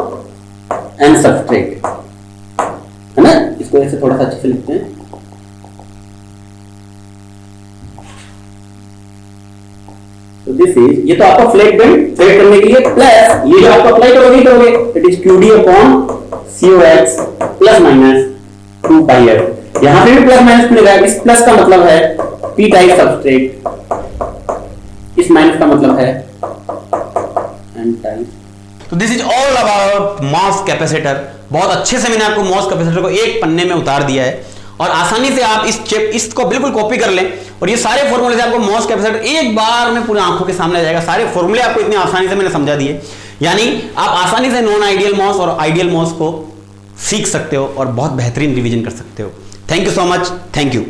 n substrate, है ना। इसको ऐसे थोड़ा सा अच्छे से लिखते हैं, तो दिस इज, ये तो आपका फ्लैट बेंड फ्लैट करने के लिए, प्लस ये जो आपको अप्लाई करोगे it is QD upon COX plus minus 2πf, यहां पे भी प्लस माइनस मिलेगा, इस प्लस का मतलब है p टाइप सबस्ट्रेट, इस माइनस का मतलब है n टाइप। तो this is all about MOS capacitor. बहुत अच्छे से मैंने आपको मॉस कैपेसिटर को एक पन्ने में उतार दिया है, और आसानी से आप इसको बिल्कुल कॉपी कर लें, और ये सारे फॉर्मूले से आपको मॉस कैपेसिटर एक बार में पूरी आंखों के सामने आ जाएगा। सारे फॉर्मूले आपको इतनी आसानी से मैंने समझा दिए, यानी आप आसानी से नॉन आइडियल मॉस और आइडियल मॉस को सीख सकते हो और बहुत बेहतरीन रिवीजन कर सकते हो। Thank you so much, thank you.